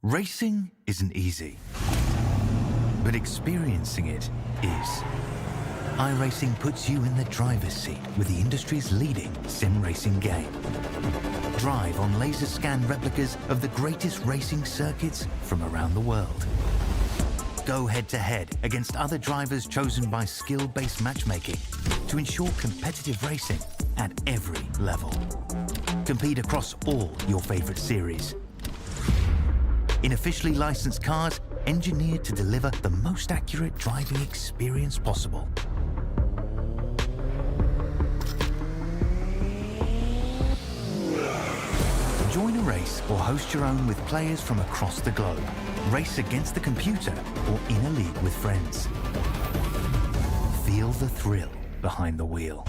Racing isn't easy, but experiencing it is. iRacing puts you in the driver's seat with the industry's leading sim racing game. Drive on laser scan replicas of the greatest racing circuits from around the world. Go head-to-head against other drivers chosen by skill-based matchmaking to ensure competitive racing at every level. Compete across all your favorite series. In officially licensed cars, engineered to deliver the most accurate driving experience possible. Join a race or host your own with players from across the globe. Race against the computer or in a league with friends. Feel the thrill behind the wheel.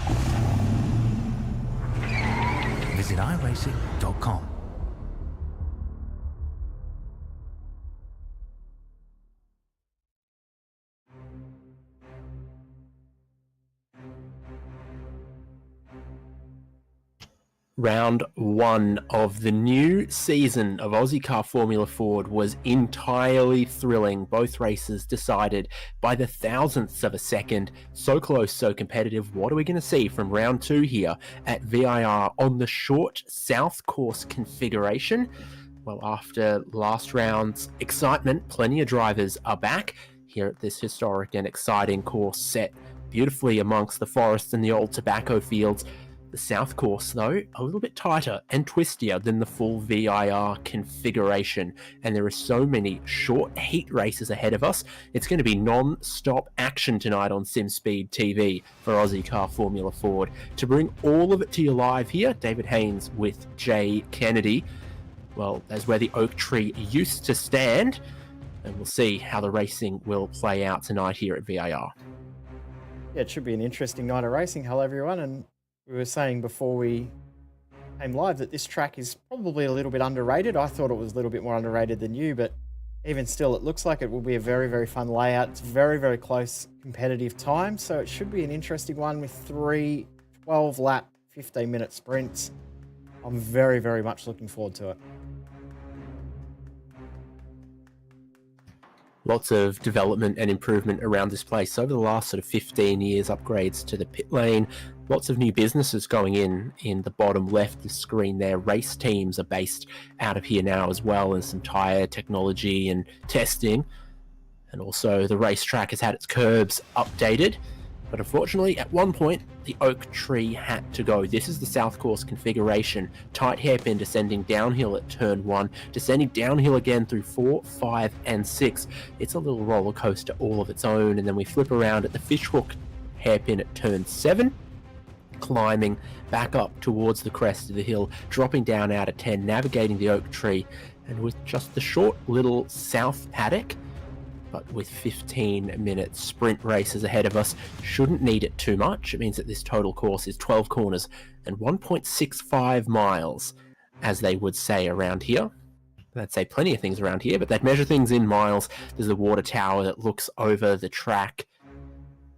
Visit iRacing.com. Round one of the new season of Ozicar Formula Ford was entirely thrilling. Both races decided by the thousandths of a second. So close, so competitive. What are we going to see from round two here at VIR on the short South Course configuration? Well, after last round's excitement, plenty of drivers are back here at this historic and exciting course set beautifully amongst the forests and the old tobacco fields. The South Course, though, a little bit tighter and twistier than the full VIR configuration, and there are so many short heat races ahead of us. It's going to be non-stop action tonight on SimSpeed TV for Ozicar Formula Ford. To bring all of it to you live here, David Haynes with Jay Kennedy. Well, that's where the oak tree used to stand, and we'll see how the racing will play out tonight here at VIR. Yeah, it should be an interesting night of racing. Hello, everyone, and we were saying before we came live that this track is probably a little bit underrated. I thought it was a little bit more underrated than you, but even still, it looks like it will be a very, very fun layout. It's very, very close competitive time, so it should be an interesting one with 3 12-lap, 15-minute sprints. I'm very, very much looking forward to it. Lots of development and improvement around this place over the last sort of 15 years, upgrades to the pit lane, lots of new businesses going in the bottom left of the screen there. Race teams are based out of here now as well, and some tyre technology and testing. And also the racetrack has had its curbs updated. But unfortunately, at one point, the oak tree had to go. This is the South Course configuration. Tight hairpin descending downhill at turn 1, descending downhill again through 4, 5, and 6. It's a little roller coaster all of its own. And then we flip around at the fishhook hairpin at turn 7, climbing back up towards the crest of the hill, dropping down out at 10, navigating the oak tree. And with just the short little south paddock, but with 15-minute sprint races ahead of us, shouldn't need it too much. It means that this total course is 12 corners and 1.65 miles, as they would say around here. They'd say plenty of things around here, but they'd measure things in miles. There's a water tower that looks over the track.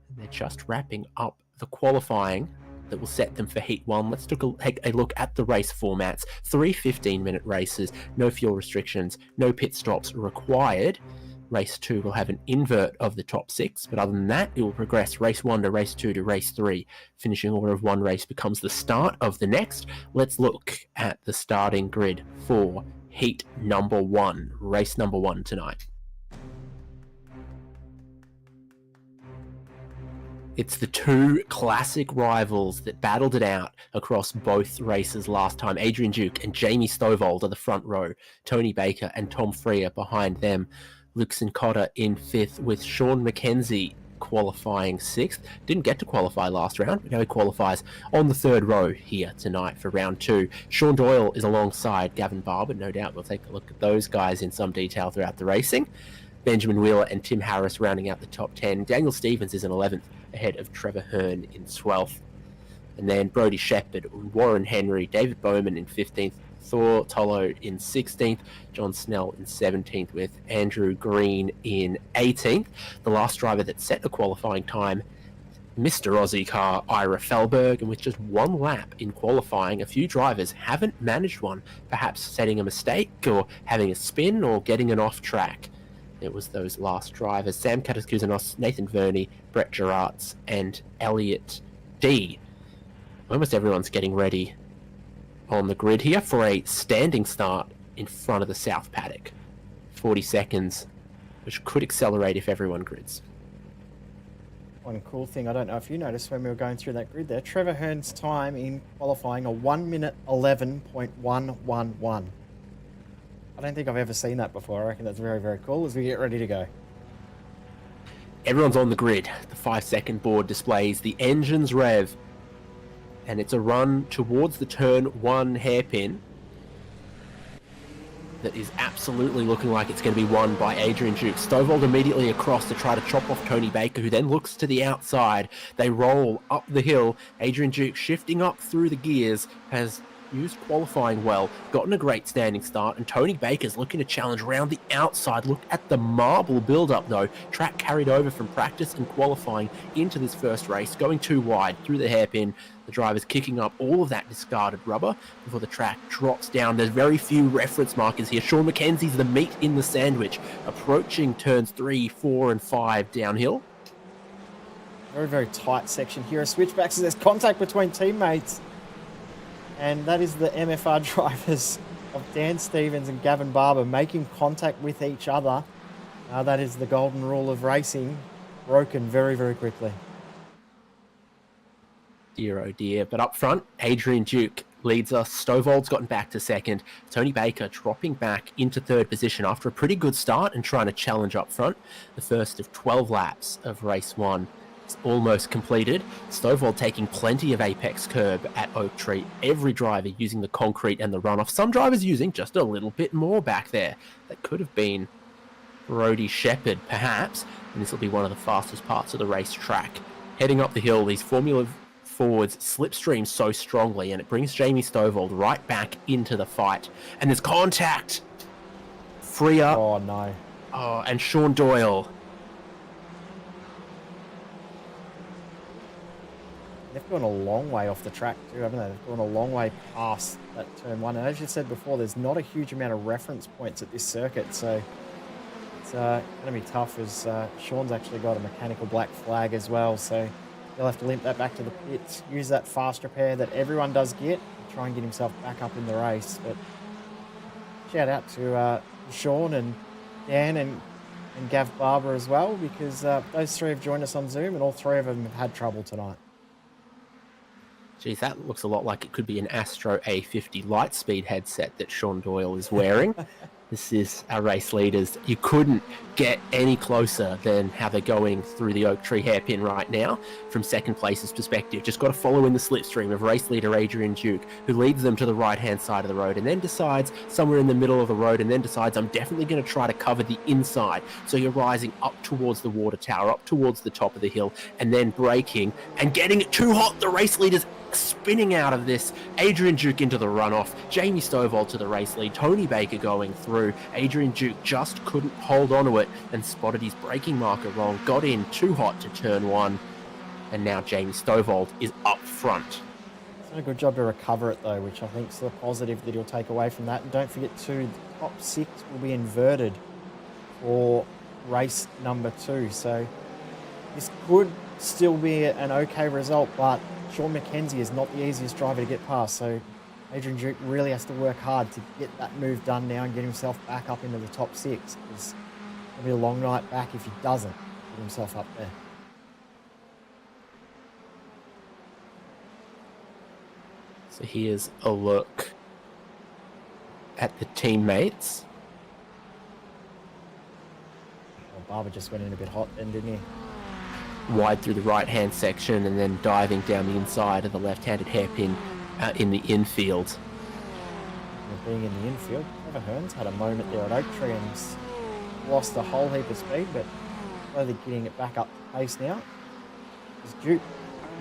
And they're just wrapping up the qualifying that will set them for Heat 1. Let's take a look at the race formats. 3 15-minute races, no fuel restrictions, no pit stops required. Race 2 will have an invert of the top 6, but other than that, it will progress race 1 to race 2 to race 3. Finishing order of one race becomes the start of the next. Let's look at the starting grid for heat number 1, race number 1 tonight. It's the two classic rivals that battled it out across both races last time. Adrian Duke and Jamie Stovall are the front row. Tony Baker and Tom Freer behind them. Luke Sincotta in 5th, with Sean McKenzie qualifying 6th. Didn't get to qualify last round, but now he qualifies on the 3rd row here tonight for round 2. Sean Doyle is alongside Gavin Barber. No doubt we'll take a look at those guys in some detail throughout the racing. Benjamin Wheeler and Tim Harris rounding out the top 10. Daniel Stevens is in 11th, ahead of Trevor Hearn in 12th. And then Brodie Shepherd, Warren Henry, David Bowman in 15th, Thor Tolo in 16th, John Snell in 17th, with Andrew Green in 18th. The last driver that set a qualifying time Mr. Ozicar, Ira Felberg, and with just one lap in qualifying, a few drivers haven't managed one, perhaps setting a mistake or having a spin or getting an off track. It was those last drivers, Sam Katakuzanos, Nathan Verney, Brett Gerards, and Elliot D. Almost everyone's getting ready on the grid here for a standing start in front of the South Paddock. 40 seconds, which could accelerate if everyone grids. One cool thing, I don't know if you noticed when we were going through that grid there, Trevor Hearn's time in qualifying, a 1 minute 11.111. I don't think I've ever seen that before. I reckon that's very, very cool as we get ready to go. Everyone's on the grid. The 5-second board displays the engines rev, and it's a run towards the turn 1 hairpin that is absolutely looking like it's going to be won by Adrian Duke. Stovall immediately across to try to chop off Tony Baker, who then looks to the outside. They roll up the hill. Adrian Duke shifting up through the gears, has used qualifying well, gotten a great standing start, and Tony Baker's looking to challenge around the outside. Look at the marble build-up though. Track carried over from practice and qualifying into this first race, going too wide through the hairpin. The driver's kicking up all of that discarded rubber before the track drops down. There's very few reference markers here. Sean McKenzie's the meat in the sandwich, approaching turns 3, 4, and 5 downhill. Very, very tight section here. A switchback, so there's contact between teammates. And that is the MFR drivers of Dan Stevens and Gavin Barber making contact with each other. That is the golden rule of racing, broken very, very quickly. Dear oh dear. But up front, Adrian Duke leads us. Stovall's gotten back to second. Tony Baker dropping back into third position after a pretty good start and trying to challenge up front. The first of 12 laps of race 1 is almost completed. Stovall taking plenty of apex curb at Oak Tree. Every driver using the concrete and the runoff. Some drivers using just a little bit more back there. That could have been Brody Shepherd, perhaps. And this will be one of the fastest parts of the racetrack. Heading up the hill, these Formula forwards slipstream so strongly, and it brings Jamie Stovall right back into the fight. And there's contact. Free up. Oh, no. Oh, and Sean Doyle. They've gone a long way off the track too, haven't they? They've gone a long way past that turn 1. And as you said before, there's not a huge amount of reference points at this circuit, so it's going to be tough as Sean's actually got a mechanical black flag as well, so he'll have to limp that back to the pits, use that fast repair that everyone does get, and try and get himself back up in the race. But shout out to Sean and Dan and Gav Barber as well, because those three have joined us on Zoom, and all three of them have had trouble tonight. Geez, that looks a lot like it could be an Astro A50 Lightspeed headset that Sean Doyle is wearing. This is our race leaders. You couldn't get any closer than how they're going through the Oak Tree hairpin right now from second place's perspective. Just got to follow in the slipstream of race leader Adrian Duke, who leads them to the right-hand side of the road and then decides somewhere in the middle of the road and then decides, I'm definitely going to try to cover the inside. So you're rising up towards the water tower, up towards the top of the hill, and then braking and getting it too hot. The race leaders spinning out of this. Adrian Duke into the runoff. Jamie Stovall to the race lead. Tony Baker going through. Adrian Duke just couldn't hold on to it and spotted his braking marker wrong. Got in too hot to turn 1. And now Jamie Stovall is up front. He's done a good job to recover it though, which I think is the positive that he'll take away from that. And don't forget too, the top 6 will be inverted for race number 2. So this could still be an okay result, but Sean McKenzie is not the easiest driver to get past, so Adrian Duke really has to work hard to get that move done now and get himself back up into the top 6. It's going to be a long night back if he doesn't get himself up there. So here's a look at the teammates. Well, Barber just went in a bit hot then, didn't he? Wide through the right-hand section and then diving down the inside of the left-handed hairpin in the infield. Being in the infield, Trevor Hearn's had a moment there at Oak Tree and he's lost a whole heap of speed, but slowly getting it back up to pace now. As Duke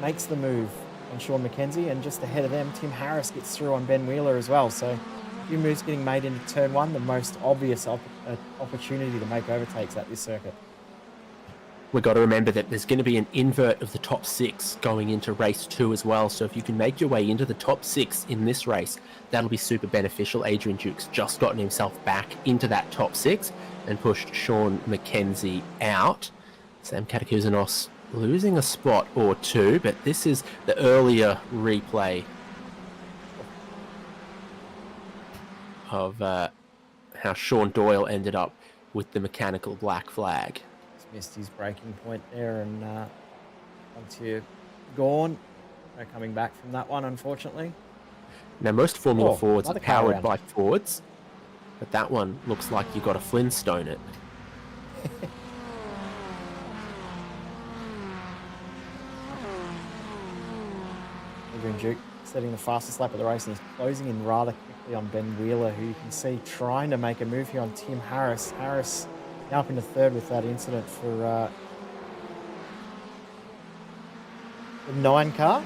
makes the move on Sean McKenzie, and just ahead of them, Tim Harris gets through on Ben Wheeler as well. So a few moves getting made into turn 1, the most obvious opportunity to make overtakes at this circuit. we've got to remember that there's going to be an invert of the top 6 going into race 2 as well. So if you can make your way into the top 6 in this race, that'll be super beneficial. Adrian Duke's just gotten himself back into that top 6 and pushed Sean McKenzie out. Sam Katakouzanos losing a spot or 2, but this is the earlier replay of how Sean Doyle ended up with the mechanical black flag. He's missed his breaking point there, and once you're gone, no coming back from that one, unfortunately. Now, most Formula Fords are powered around. by Fords, but that one looks like you got to Flintstone it. Adrian Duke setting the fastest lap of the race, and he's closing in rather quickly on Ben Wheeler, who you can see trying to make a move here on Tim Harris. Harris now up into third with that incident for the 9 car.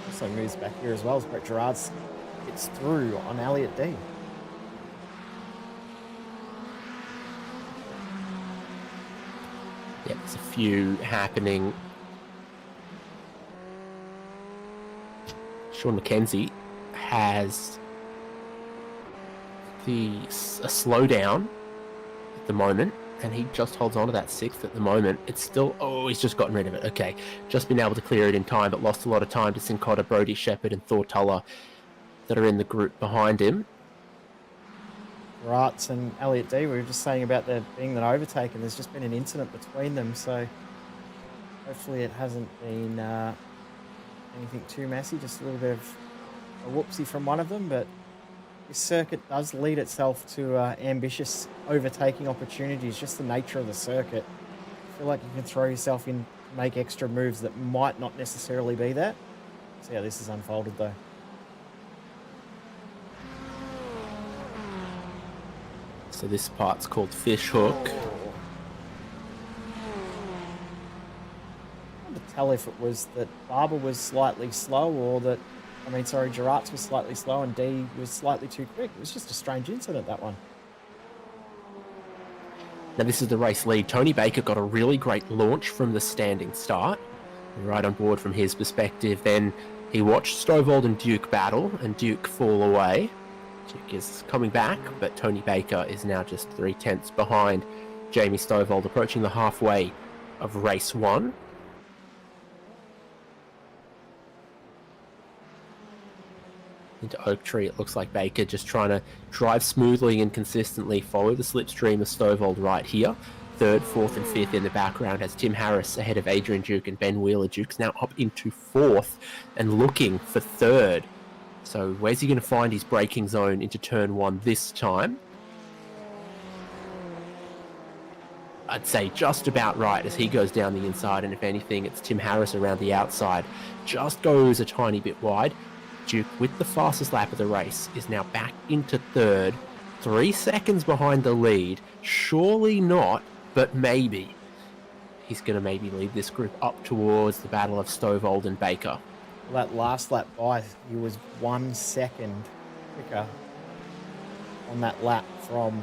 Also moves back here as well as Brett Gerard gets through on Elliott D. Yeah, there's a few happening. Sean McKenzie has a slowdown at the moment, and he just holds on to that 6th at the moment. It's still, he's just gotten rid of it. Okay, just been able to clear it in time, but lost a lot of time to Sincotta, Brody Shepherd, and Thor Tuller that are in the group behind him. Ratz and Elliott D, we were just saying about there being an overtake, and there's just been an incident between them, so hopefully it hasn't been anything too messy, just a little bit of a whoopsie from one of them. But this circuit does lead itself to ambitious overtaking opportunities, just the nature of the circuit. I feel like you can throw yourself in, make extra moves that might not necessarily be there. See how this is unfolded though. So this part's called Fish Hook. To tell if it was that Barber was slightly slow, or that, Gerards was slightly slow and D was slightly too quick. It was just a strange incident, that one. Now this is the race lead. Tony Baker got a really great launch from the standing start. Right on board from his perspective. Then he watched Stovall and Duke battle, and Duke fall away. Duke is coming back, but Tony Baker is now just 3/10 behind Jamie Stovall, approaching the halfway of race 1. Into Oak Tree, it looks like Baker just trying to drive smoothly and consistently, follow the slipstream of Stovall right here. 3rd, 4th and 5th in the background has Tim Harris ahead of Adrian Duke and Ben Wheeler. Duke's now up into 4th and looking for 3rd. So where's he going to find his braking zone into turn 1 this time? I'd say just about right as he goes down the inside, and if anything, it's Tim Harris around the outside. Just goes a tiny bit wide. Duke, with the fastest lap of the race, is now back into 3rd, 3 seconds behind the lead. Surely not, but maybe. He's going to maybe lead this group up towards the battle of Stovall and Baker. Well, that last lap by, he was 1 second quicker on that lap from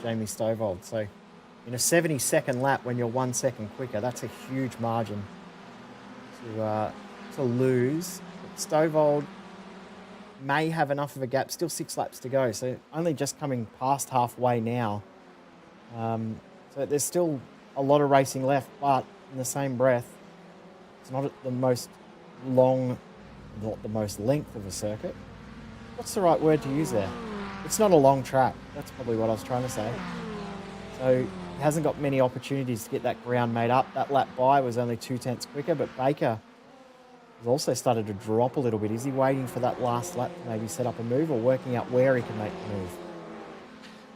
Jamie Stovall. So in a 70-second lap, when you're 1 second quicker, that's a huge margin to lose. Stovall may have enough of a gap, still 6 laps to go, so only just coming past halfway now. So there's still a lot of racing left, but in the same breath, it's not the most length of a circuit. What's the right word to use there? It's not a long track. That's probably what I was trying to say. So he hasn't got many opportunities to get that ground made up. That lap by was only 2/10 quicker, but Baker has also started to drop a little bit. Is he waiting for that last lap to maybe set up a move, or working out where he can make the move?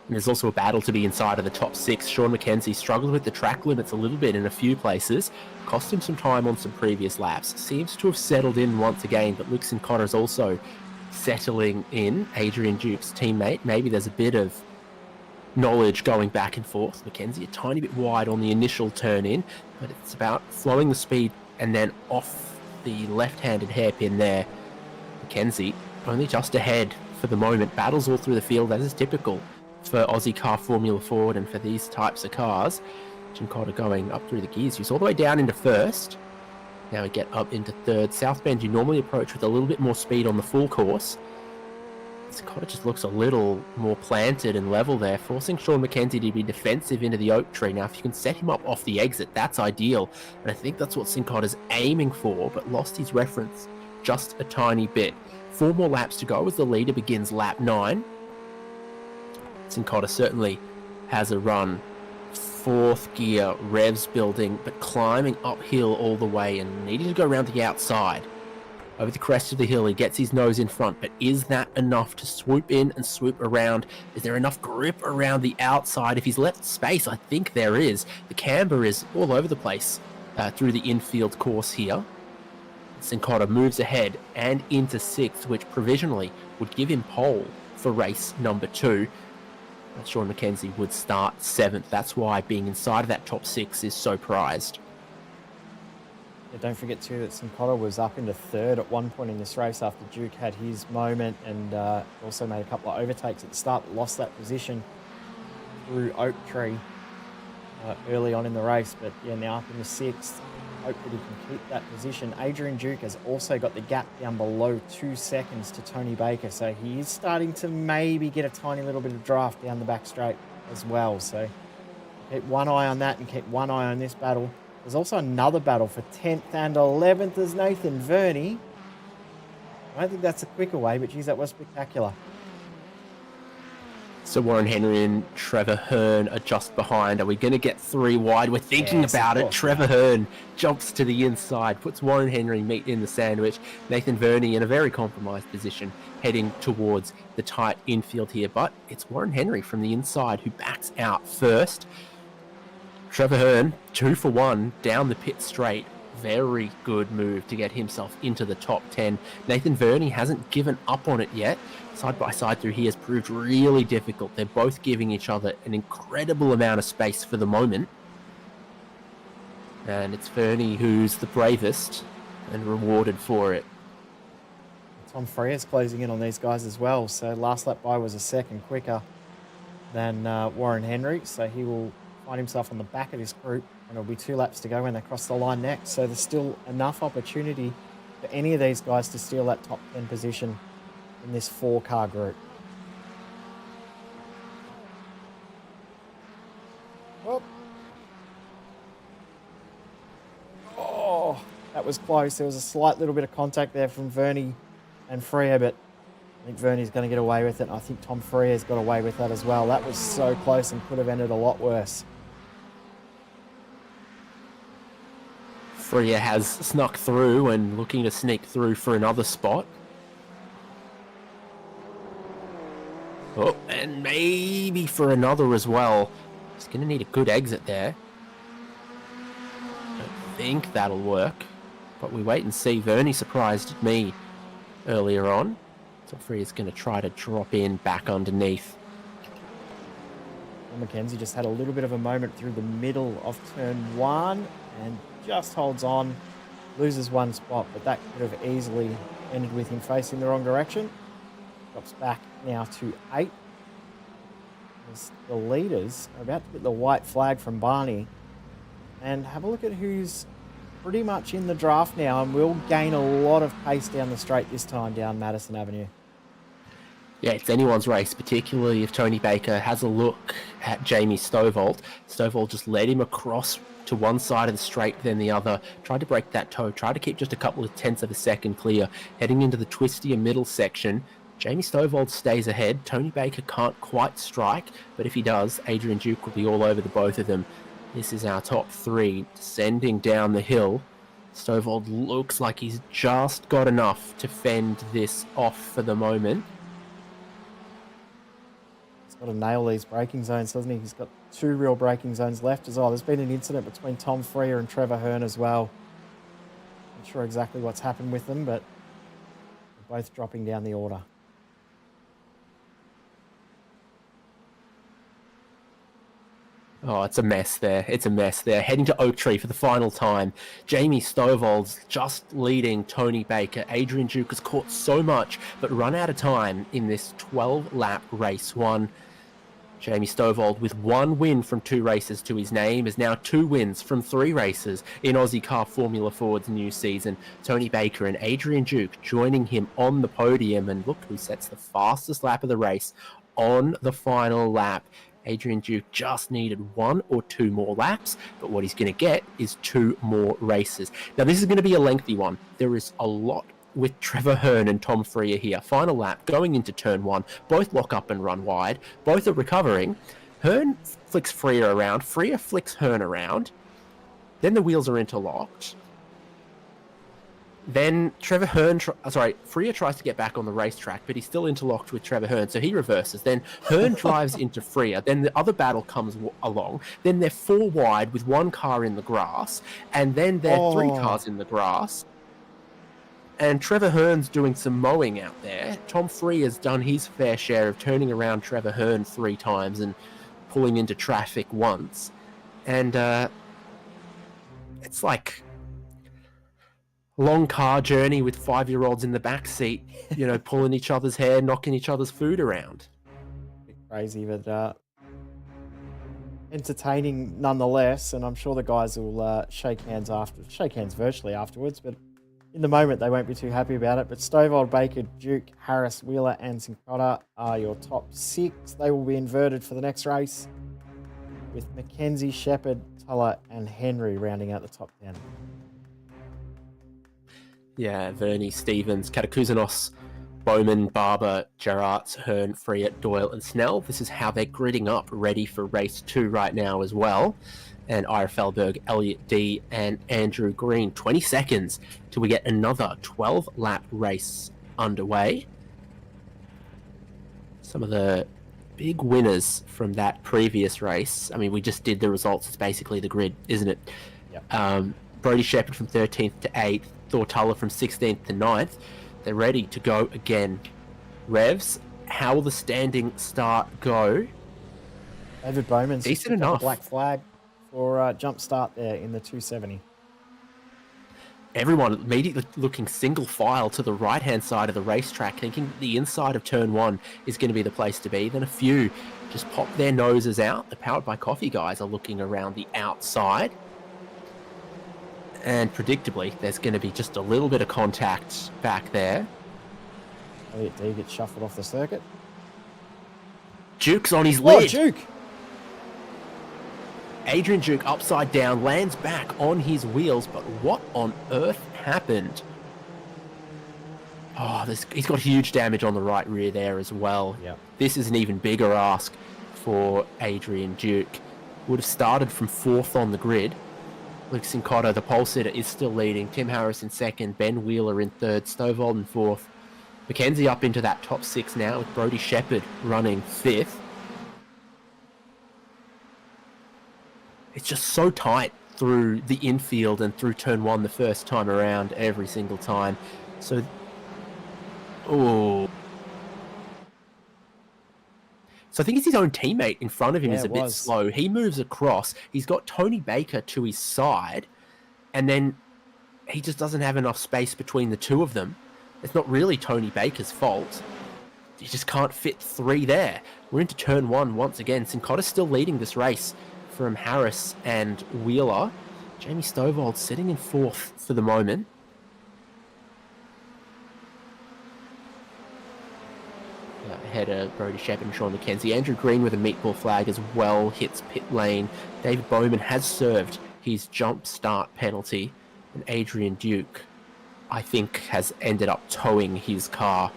And there's also a battle to be inside of the top 6. Sean McKenzie struggled with the track limits a little bit in a few places. Cost him some time on some previous laps. Seems to have settled in once again, but Luke Sincotta's also settling in. Adrian Duke's teammate. Maybe there's a bit of knowledge going back and forth. McKenzie a tiny bit wide on the initial turn in, but it's about slowing the speed and then off the left-handed hairpin there. McKenzie only just ahead for the moment. Battles all through the field as is typical for Ozicar Formula Ford and for these types of cars. Jim Cotter going up through the gears. He's all the way down into first. Now we get up into third. South Bend you normally approach with a little bit more speed on the full course. Cotter just looks a little more planted and level there, forcing Sean McKenzie to be defensive into the oak tree. Now, if you can set him up off the exit, that's ideal. And I think that's what Cotter's aiming for, but lost his reference just a tiny bit. 4 more laps to go as the leader begins lap 9. Cotter certainly has a run. 4th gear, revs building, but climbing uphill all the way and needing to go around the outside. Over the crest of the hill, he gets his nose in front, but is that enough to swoop in and swoop around? Is there enough grip around the outside? If he's left space, I think there is. The camber is all over the place through the infield course here. Cotter moves ahead and into 6th, which provisionally would give him pole for race number 2. Sean McKenzie would start 7th. That's why being inside of that top 6 is so prized. Yeah, don't forget too that Cotter was up into 3rd at one point in this race after Duke had his moment, and also made a couple of overtakes at the start, but lost that position through Oak Tree early on in the race. But yeah, now up in the 6th. Hope that he can keep that position. Adrian Duke has also got the gap down below 2 seconds to Tony Baker, so he is starting to maybe get a tiny little bit of draft down the back straight as well. So keep one eye on that and keep one eye on this battle. There's also another battle for 10th and 11th as Nathan Verney. I don't think that's a quicker way, but geez, that was spectacular. So Warren Henry and Trevor Hearn are just behind. Are we going to get 3 wide? We're thinking about it. Trevor Hearn jumps to the inside, puts Warren Henry meat in the sandwich. Nathan Verney in a very compromised position, heading towards the tight infield here. But it's Warren Henry from the inside who backs out first. Trevor Hearn, 2 for 1 down the pit straight. Very good move to get himself into the top 10. Nathan Verney hasn't given up on it yet. Side by side through here has proved really difficult. They're both giving each other an incredible amount of space for the moment. And it's Verney who's the bravest and rewarded for it. Tom Freya's closing in on these guys as well. So last lap by was a second quicker than Warren Henry. So he will find himself on the back of this group, and it'll be 2 laps to go when they cross the line next. So there's still enough opportunity for any of these guys to steal that top 10 position in this 4-car group. Oh, that was close. There was a slight little bit of contact there from Verney and Freya, but I think Verney's going to get away with it. And I think Tom Freya's got away with that as well. That was so close and could have ended a lot worse. Freya has snuck through and looking to sneak through for another spot. Oh, and maybe for another as well. He's going to need a good exit there. I think that'll work. But we wait and see. Verney surprised me earlier on. So Freya's going to try to drop in back underneath. McKenzie just had a little bit of a moment through the middle of turn 1 and just holds on, loses 1 spot, but that could have easily ended with him facing the wrong direction. Drops back now to 8. As the leaders are about to get the white flag from Barney. And have a look at who's pretty much in the draft now and will gain a lot of pace down the straight this time down Madison Avenue. Yeah, it's anyone's race, particularly if Tony Baker has a look at Jamie Stovall. Stovall just led him across to one side of the straight, then the other, tried to break that toe, tried to keep just a couple of tenths of a second clear, heading into the twistier middle section. Jamie Stovall stays ahead. Tony Baker can't quite strike, but if he does, Adrian Duke will be all over the both of them. This is our top 3 descending down the hill. Stovall looks like he's just got enough to fend this off for the moment. He's got to nail these braking zones, doesn't he? He's got 2 real braking zones left as well. There's been an incident between Tom Freya and Trevor Hearn as well. Not sure exactly what's happened with them, but they're both dropping down the order. Oh, it's a mess there. It's a mess there. Heading to Oak Tree for the final time. Jamie Stovall's just leading Tony Baker. Adrian Duke has caught so much, but run out of time in this 12-lap race 1. Jamie Stovall, with 1 win from 2 races to his name, is now 2 wins from 3 races in Ozicar Formula Ford's new season. Tony Baker and Adrian Duke joining him on the podium, and look who sets the fastest lap of the race on the final lap. Adrian Duke just needed 1 or 2 more laps, but what he's going to get is 2 more races. Now, this is going to be a lengthy one. There is a lot with Trevor Hearn and Tom Freer here. Final lap, going into turn 1. Both lock up and run wide. Both are recovering. Hearn flicks Freer around. Freer flicks Hearn around. Then the wheels are interlocked. Then Freer tries to get back on the racetrack, but he's still interlocked with Trevor Hearn, so he reverses. Then Hearn drives into Freer. Then the other battle comes along. Then they're 4 wide with 1 car in the grass, and then they're 3 cars in the grass. And Trevor Hearn's doing some mowing out there. Tom Freer's done his fair share of turning around Trevor Hearn 3 times and pulling into traffic once. And it's like a long car journey with 5-year-olds in the back seat, you know, pulling each other's hair, knocking each other's food around. Bit crazy, but entertaining nonetheless. And I'm sure the guys will shake hands virtually afterwards, but in the moment, they won't be too happy about it. But Stovall, Baker, Duke, Harris, Wheeler, and Cincotta are your top 6. They will be inverted for the next race, with Mackenzie, Shepherd, Tuller, and Henry rounding out the top 10. Yeah, Vernie, Stevens, Katakuzanos, Bowman, Barber, Gerrards, Hearn, Freer, Doyle, and Snell. This is how they're gridding up, ready for race 2 right now as well. And Ira Felberg, Elliot D, and Andrew Green. 20 seconds till we get another 12-lap race underway. Some of the big winners from that previous race. I mean, we just did the results. It's basically the grid, isn't it? Yep. Brody Shepherd from 13th to 8th. Thor Tuller from 16th to 9th. They're ready to go again. Revs, how will the standing start go? David Bowman's decent enough. Black flag for jump start there in the 270. Everyone immediately looking single file to the right-hand side of the racetrack, thinking the inside of turn 1 is going to be the place to be. Then a few just pop their noses out. The Powered by Coffee guys are looking around the outside. And predictably, there's going to be just a little bit of contact back there. Elliot D gets shuffled off the circuit. Duke's on his lid. Oh, Duke! Adrian Duke upside down, lands back on his wheels, but what on earth happened? Oh, he's got huge damage on the right rear there as well. Yep. This is an even bigger ask for Adrian Duke. Would have started from 4th on the grid. Luke Cincotta, the pole sitter, is still leading. Tim Harris in 2nd, Ben Wheeler in 3rd, Stovall in 4th. Mackenzie up into that top 6 now with Brody Shepherd running 5th. It's just so tight through the infield and through turn 1 the first time around every single time. So, So I think it's his own teammate in front of him is a bit slow. He moves across. He's got Tony Baker to his side, and then he just doesn't have enough space between the two of them. It's not really Tony Baker's fault. You just can't fit 3 there. We're into turn 1 once again. Cincotta's still leading this race from Harris and Wheeler. Jamie Stovall sitting in 4th for the moment. Ahead of Brody Shepherd and Sean Mackenzie. Andrew Green with a meatball flag as well hits pit lane. David Bowman has served his jump start penalty. And Adrian Duke, I think, has ended up towing his car.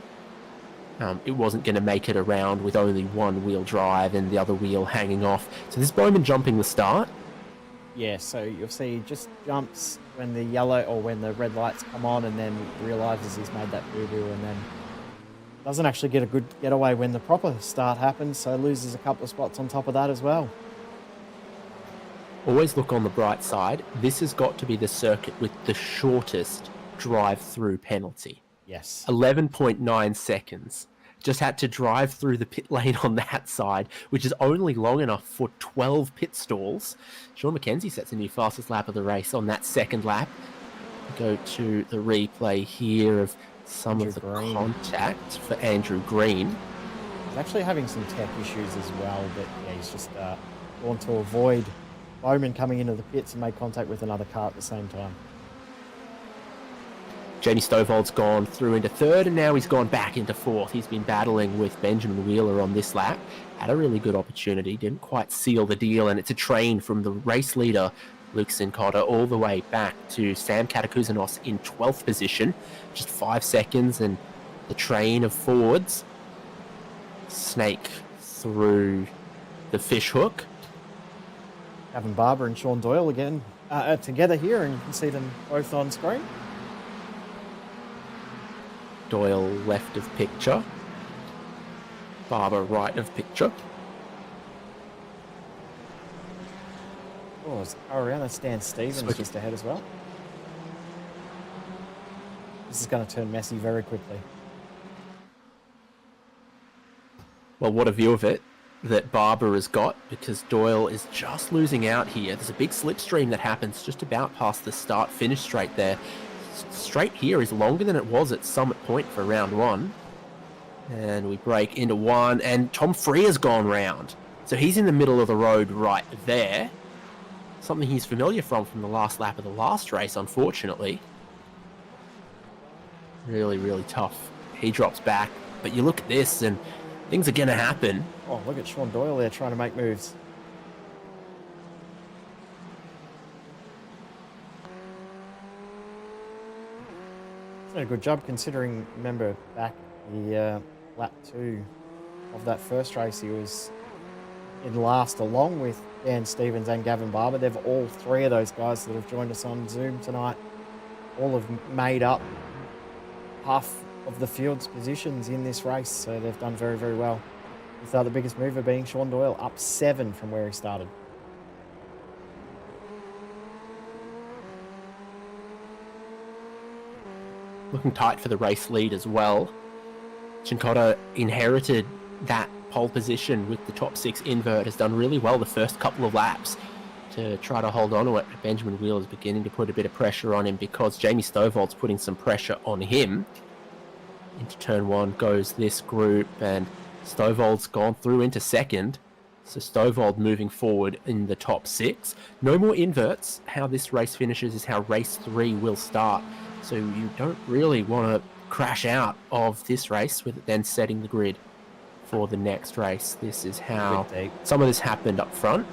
It wasn't going to make it around with only 1 wheel drive and the other wheel hanging off. So this Bowman jumping the start. Yeah, so you'll see he just jumps when the yellow or when the red lights come on, and then realises he's made that boo-boo, and then doesn't actually get a good getaway when the proper start happens, so loses a couple of spots on top of that as well. Always look on the bright side. This has got to be the circuit with the shortest drive-through penalty. Yes. 11.9 seconds. Just had to drive through the pit lane on that side, which is only long enough for 12 pit stalls. Sean Mackenzie sets a new fastest lap of the race on that 2nd lap. Go to the replay here of some of the contact for Andrew Green. He's actually having some tech issues as well, but yeah, he's just want to avoid Bowman coming into the pits and make contact with another car at the same time. Jamie Stovall's gone through into third, and now he's gone back into fourth. He's been battling with Benjamin Wheeler on this lap. Had a really good opportunity, didn't quite seal the deal, and it's a train from the race leader, Luke Sincotta, all the way back to Sam Katakuzanos in 12th position. Just 5 seconds, and the train of Fords snake through the fish hook. Gavin Barber and Sean Doyle again together here, and you can see them both on screen. Doyle left of picture. Barber right of picture. Oh, it's around. That's Dan Stevens just ahead as well. This is going to turn messy very quickly. Well, what a view of it that Barber has got, because Doyle is just losing out here. There's a big slipstream that happens just about past the start-finish straight there. Straight here is longer than it was at Summit Point for round one. And we break into one, and Tom Freer's gone round. So he's in the middle of the road right there. Something he's familiar from the last lap of the last race, unfortunately. Really, really tough. He drops back, but you look at this and things are going to happen. Oh, look at Sean Doyle there trying to make moves. He's done a good job considering, remember, back the lap 2 of that first race, he was in last along with Dan Stevens and Gavin Barber. They've all three of those guys that have joined us on Zoom tonight, all have made up half of the field's positions in this race, so they've done very, very well. Without the biggest mover being Sean Doyle, up 7 from where he started. Looking tight for the race lead as well. Cincotta inherited that pole position with the top 6 invert, has done really well the first couple of laps to try to hold on to it. Benjamin Wheeler is beginning to put a bit of pressure on him because Jamie Stovall's putting some pressure on him. Into turn 1 goes this group, and Stovall's gone through into second. So Stovall moving forward in the top 6. No more inverts. How this race finishes is how race 3 will start. So you don't really want to crash out of this race with it then setting the grid for the next race. This is how some of this happened up front.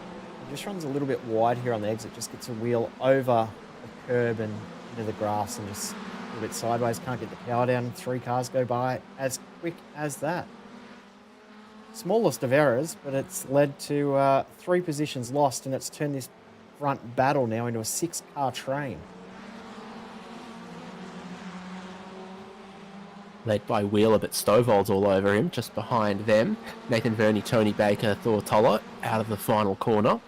He just runs a little bit wide here on the exit, just gets a wheel over the curb and into the grass and just a little bit sideways, can't get the power down. 3 cars go by as quick as that. Smallest of errors, but it's led to 3 positions lost, and it's turned this front battle now into a 6-car train. Led by Wheeler, but Stovall's all over him, just behind them. Nathan Verney, Tony Baker, Thor Toller out of the final corner.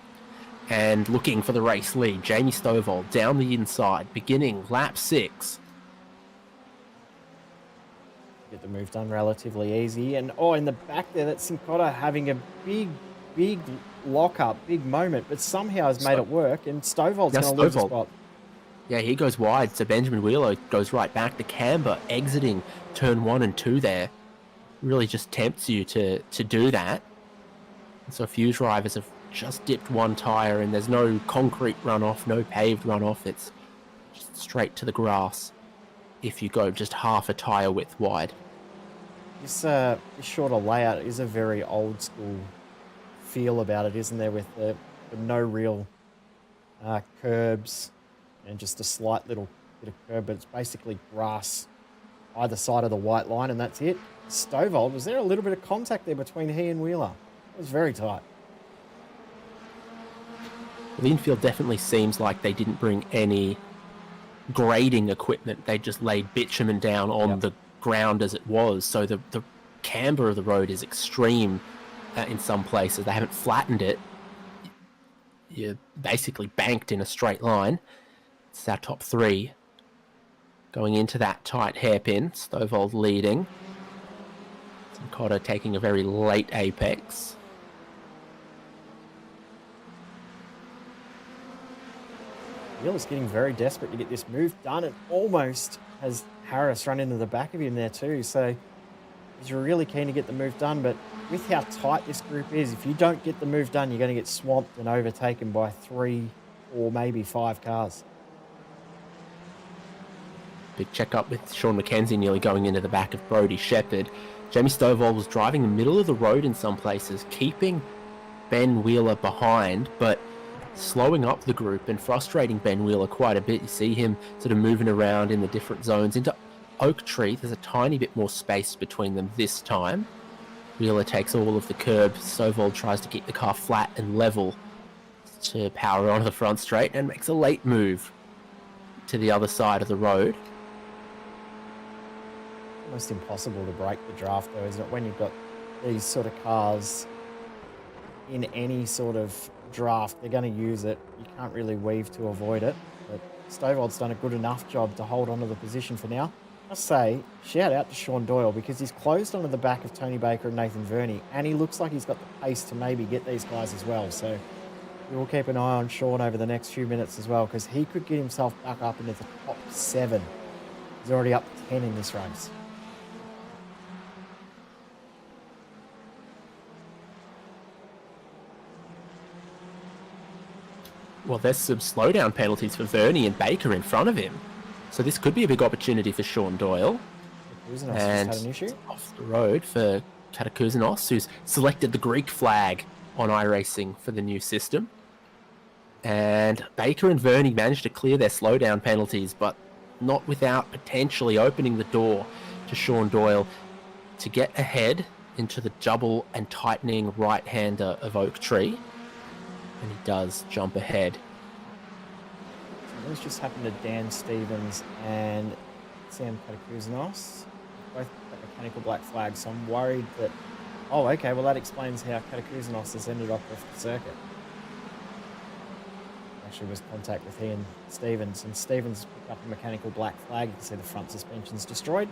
And looking for the race lead, Jamie Stovall down the inside, beginning lap 6. Get the move done relatively easy. And oh, in the back there, that's Cincotta having a big lock-up, big moment, but somehow has made it work, and Stovall's going to lose a spot. Yeah, he goes wide, so Benjamin Wheeler goes right back. The camber exiting turn 1 and 2 there really just tempts you to do that. And so a few drivers have just dipped one tyre, and there's no concrete runoff, no paved runoff. It's just straight to the grass if you go just half a tyre width wide. This shorter layout is a very old school feel about it, isn't there, with the no real curbs and just a slight little bit of curb, but it's basically grass either side of the white line, and that's it. Stovall, was there a little bit of contact there between he and Wheeler? It was very tight. The infield definitely seems like they didn't bring any grading equipment. They just laid bitumen down on the ground as it was, so the camber of the road is extreme in some places. They haven't flattened it. You're basically banked in a straight line. It's our top 3 going into that tight hairpin. Stovall leading. Cincotta taking a very late apex. Wheeler's getting very desperate to get this move done, and almost has Harris run into the back of him there too. So he's really keen to get the move done, but with how tight this group is, if you don't get the move done, you're going to get swamped and overtaken by 3 or maybe 5 cars. Big check-up with Sean McKenzie nearly going into the back of Brodie Shepherd. Jamie Stovall was driving the middle of the road in some places, keeping Ben Wheeler behind, but slowing up the group and frustrating Ben Wheeler quite a bit. You see him sort of moving around in the different zones. Into Oak Tree, there's a tiny bit more space between them this time. Wheeler takes all of the curb. Stovall tries to keep the car flat and level to power onto the front straight and makes a late move to the other side of the road. Almost impossible to break the draft, though, isn't it? When you've got these sort of cars in any sort of draft, they're going to use it. You can't really weave to avoid it. But Stovall's done a good enough job to hold onto the position for now. I must say, shout out to Sean Doyle, because he's closed onto the back of Tony Baker and Nathan Verney, and he looks like he's got the pace to maybe get these guys as well. So we will keep an eye on Sean over the next few minutes as well, because he could get himself back up into the top 7. He's already up to 10 in this race. Well, there's some slowdown penalties for Verney and Baker in front of him. So this could be a big opportunity for Sean Doyle. And had an issue. Off the road for Katakouzenos, who's selected the Greek flag on iRacing for the new system. And Baker and Verney managed to clear their slowdown penalties, but not without potentially opening the door to Sean Doyle to get ahead into the double and tightening right-hander of Oak Tree. And he does jump ahead. So this just happened to Dan Stevens and Sam Katakouzenos. Both got mechanical black flags, so I'm worried that... Oh, okay, well that explains how Katakouzenos has ended up off the circuit. Actually was contact with he and Stevens, and Stevens picked up a mechanical black flag. You can see the front suspension's destroyed.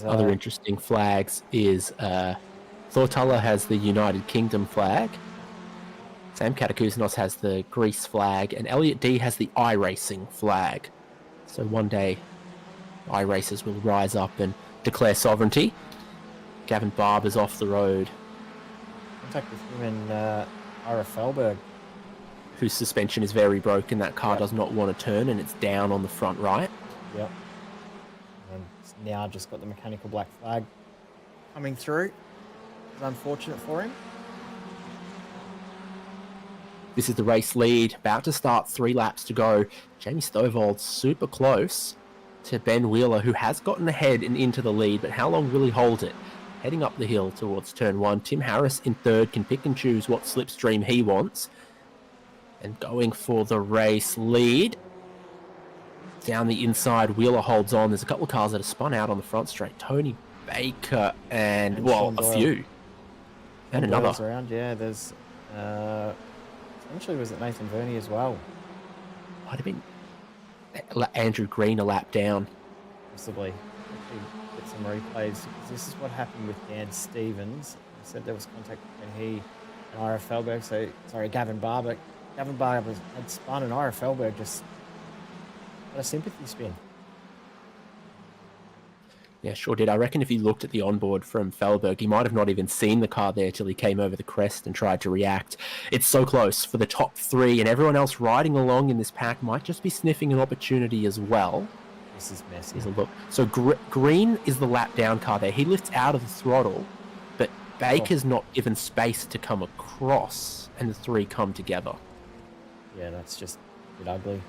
Other interesting flags is Thortulla has the United Kingdom flag, Sam Katakouzenos has the Greece flag, and Elliot D has the iRacing flag. So one day iRacers will rise up and declare sovereignty. Gavin Barber's off the road. Contact with him and Ira Felberg, whose suspension is very broken. That car does not want to turn, and it's down on the front right. Yep. And it's now just got the mechanical black flag coming through. It's unfortunate for him. This is the race lead, about to start, 3 laps to go. Jamie Stovall super close to Ben Wheeler, who has gotten ahead and into the lead, but how long will he hold it? Heading up the hill towards turn 1. Tim Harris in third can pick and choose what slipstream he wants. And going for the race lead. Down the inside, Wheeler holds on. There's a couple of cars that are spun out on the front straight. Tony Baker and well, a few. And another. Around, yeah, there's... Essentially, was it Nathan Verney as well? Might have been Andrew Green a lap down. Possibly. Get some replays, because this is what happened with Dan Stevens. He said there was contact between he and Ira Felberg. So, sorry, Gavin Barber. Gavin Barber had spun, and Ira Felberg just had a sympathy spin. Yeah, sure did. I reckon if he looked at the onboard from Felberg, he might have not even seen the car there till he came over the crest and tried to react. It's so close for the top 3, and everyone else riding along in this pack might just be sniffing an opportunity as well. This is messy. Here's a look. So Green is the lap down car there. He lifts out of the throttle, but Baker's not given space to come across, and the 3 come together. Yeah, that's just a bit ugly.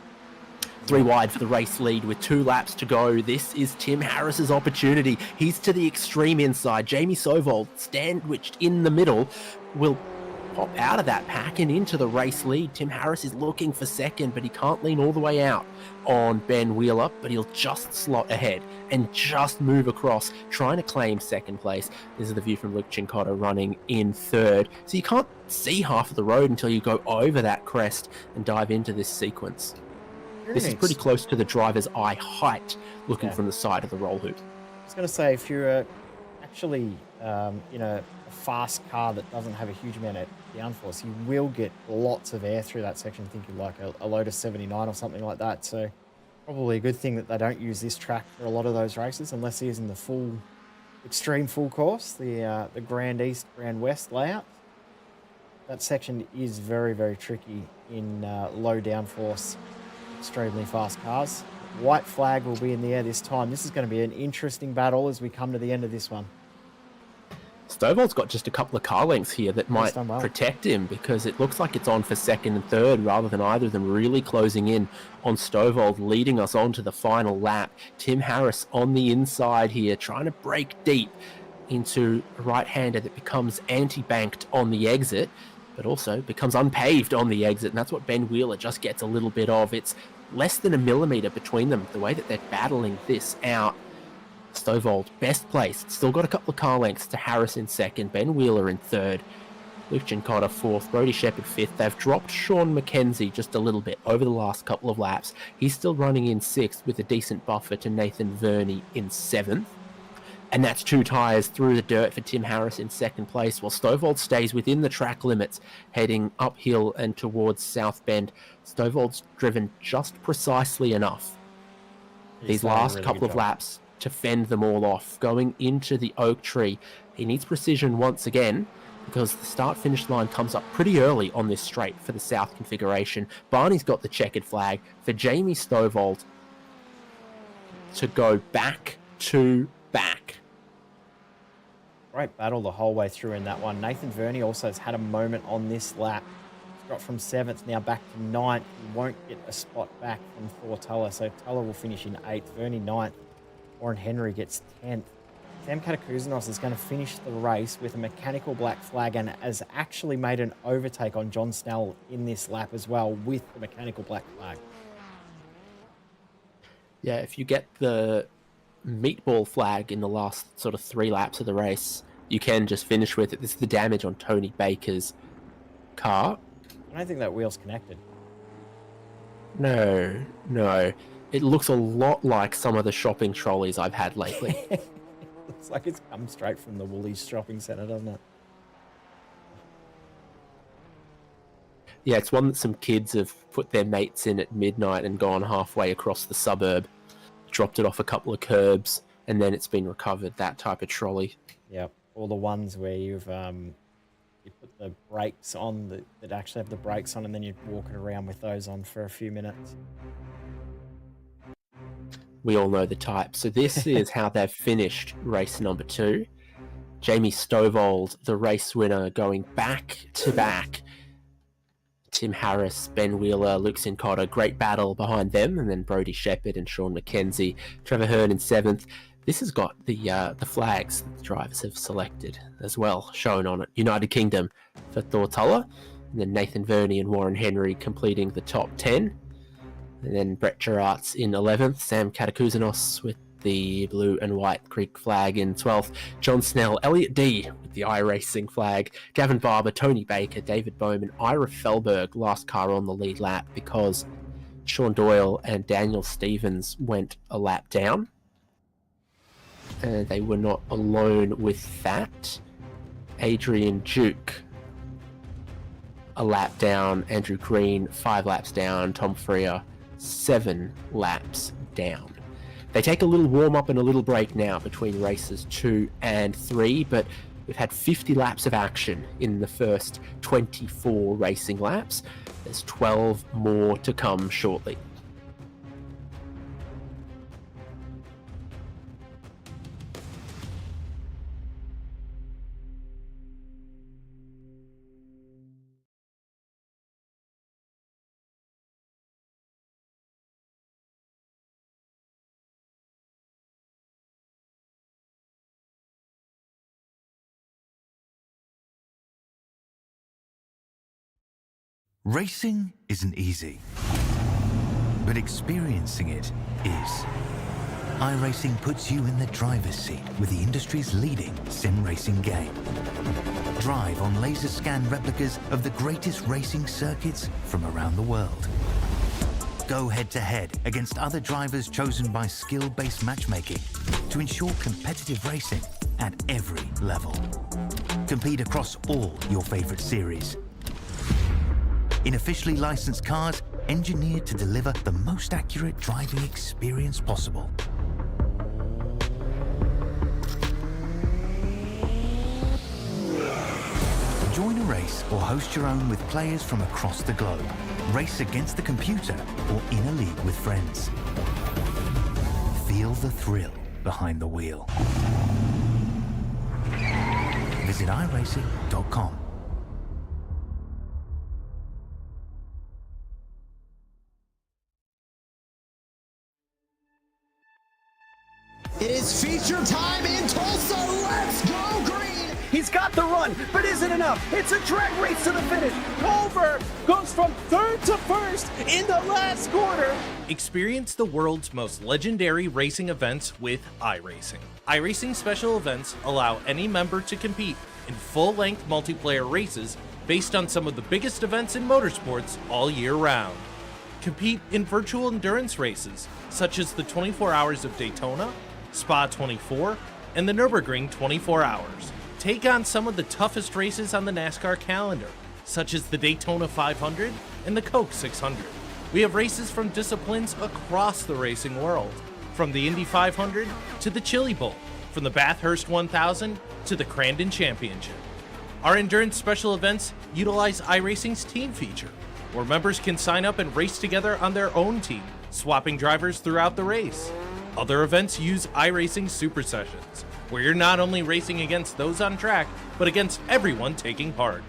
3 wide for the race lead with 2 laps to go. This is Tim Harris's opportunity. He's to the extreme inside. Jamie Stovall, sandwiched in the middle, will pop out of that pack and into the race lead. Tim Harris is looking for second, but he can't lean all the way out on Ben Wheeler, but he'll just slot ahead and just move across, trying to claim second place. This is the view from Luke Cincotta running in third. So you can't see half of the road until you go over that crest and dive into this sequence. This is pretty close to the driver's eye height, looking from the side of the roll hoop. I was going to say, if you're actually in a fast car that doesn't have a huge amount of downforce, you will get lots of air through that section. Thinking like a Lotus 79 or something like that. So Probably a good thing that they don't use this track for a lot of those races unless they're using the full, extreme full course, the Grand East, Grand West layout. That section is very, very tricky in low downforce, extremely fast cars. White flag will be in the air this time. This is going to be an interesting battle as we come to the end of this one. Stovall's got just a couple of car lengths here that might protect him, because it looks like it's on for second and third rather than either of them really closing in on Stovall, leading us on to the final lap. Tim Harris on the inside here, trying to break deep into a right-hander that becomes anti-banked on the exit, but also becomes unpaved on the exit, and that's what Ben Wheeler just gets a little bit of. It's less than a millimetre between them, the way that they're battling this out. Stovall, best placed, still got a couple of car lengths to Harris in second, Ben Wheeler in third, Luke Giancotta fourth, Brody Shepherd fifth. They've dropped Sean McKenzie just a little bit over the last couple of laps. He's still running in sixth with a decent buffer to Nathan Verney in seventh. And that's 2 tyres through the dirt for Tim Harris in second place, while Stovall stays within the track limits, heading uphill and towards South Bend. Stovall's driven just precisely enough these last couple of laps to fend them all off. Going into the oak tree, he needs precision once again, because the start-finish line comes up pretty early on this straight for the South configuration. Barney's got the checkered flag for Jamie Stovall to go back to back. Great battle the whole way through in that one. Nathan Verney also has had a moment on this lap. He's got from 7th now back to 9th. He won't get a spot back from Thor Tuller, so Tuller will finish in 8th. Verney 9th. Warren Henry gets 10th. Sam Katakuzanos is going to finish the race with a mechanical black flag and has actually made an overtake on John Snell in this lap as well with the mechanical black flag. Yeah, if you get the meatball flag in the last sort of 3 laps of the race, you can just finish with it. This is the damage on Tony Baker's car. I don't think that wheel's connected. No. It looks a lot like some of the shopping trolleys I've had lately. Looks like it's come straight from the Woolies shopping centre, doesn't it? Yeah, it's one that some kids have put their mates in at midnight and gone halfway across the suburb, dropped it off a couple of curbs, and then it's been recovered, that type of trolley. Yeah, or the ones where you've you put the brakes on, that actually have the brakes on, and then you're walking around with those on for a few minutes. We all know the type. So this is how they've finished race number 2. Jamie Stovall, the race winner, going back to back. Tim Harris, Ben Wheeler, Luke Giancotta, great battle behind them, and then Brody Shepherd and Sean McKenzie. Trevor Hearn in 7th. This has got the flags that the drivers have selected as well, shown on it. United Kingdom for Thor Tuller, and then Nathan Verney and Warren Henry completing the top 10. And then Brett Gerards in 11th, Sam Katakuzanos with the blue and white Creek flag in 12th, John Snell, Elliot D with the iRacing flag, Gavin Barber, Tony Baker, David Bowman, Ira Felberg, last car on the lead lap because Sean Doyle and Daniel Stevens went a lap down. And they were not alone with that. Adrian Duke, a lap down, Andrew Green, 5 laps down, Tom Freer, 7 laps down. They take a little warm-up and a little break now between races 2 and 3, but we've had 50 laps of action in the first 24 racing laps. There's 12 more to come shortly. Racing isn't easy, but experiencing it is. iRacing puts you in the driver's seat with the industry's leading sim racing game. Drive on laser scan replicas of the greatest racing circuits from around the world. Go head-to-head against other drivers chosen by skill-based matchmaking to ensure competitive racing at every level. Compete across all your favorite series. In officially licensed cars engineered to deliver the most accurate driving experience possible. Join a race or host your own with players from across the globe. Race against the computer or in a league with friends. Feel the thrill behind the wheel. Visit iRacing.com. It is feature time in Tulsa. Let's go green. He's got the run, but is it enough? It's a drag race to the finish. Culver goes from third to first in the last quarter. Experience the world's most legendary racing events with iRacing. iRacing special events allow any member to compete in full-length multiplayer races based on some of the biggest events in motorsports all year round. Compete in virtual endurance races such as the 24 Hours of Daytona, Spa 24, and the Nürburgring 24 Hours. Take on some of the toughest races on the NASCAR calendar, such as the Daytona 500 and the Coke 600. We have races from disciplines across the racing world, from the Indy 500 to the Chili Bowl, from the Bathurst 1000 to the Crandon Championship. Our endurance special events utilize iRacing's team feature, where members can sign up and race together on their own team, swapping drivers throughout the race. Other events use iRacing Super Sessions, where you're not only racing against those on track, but against everyone taking part.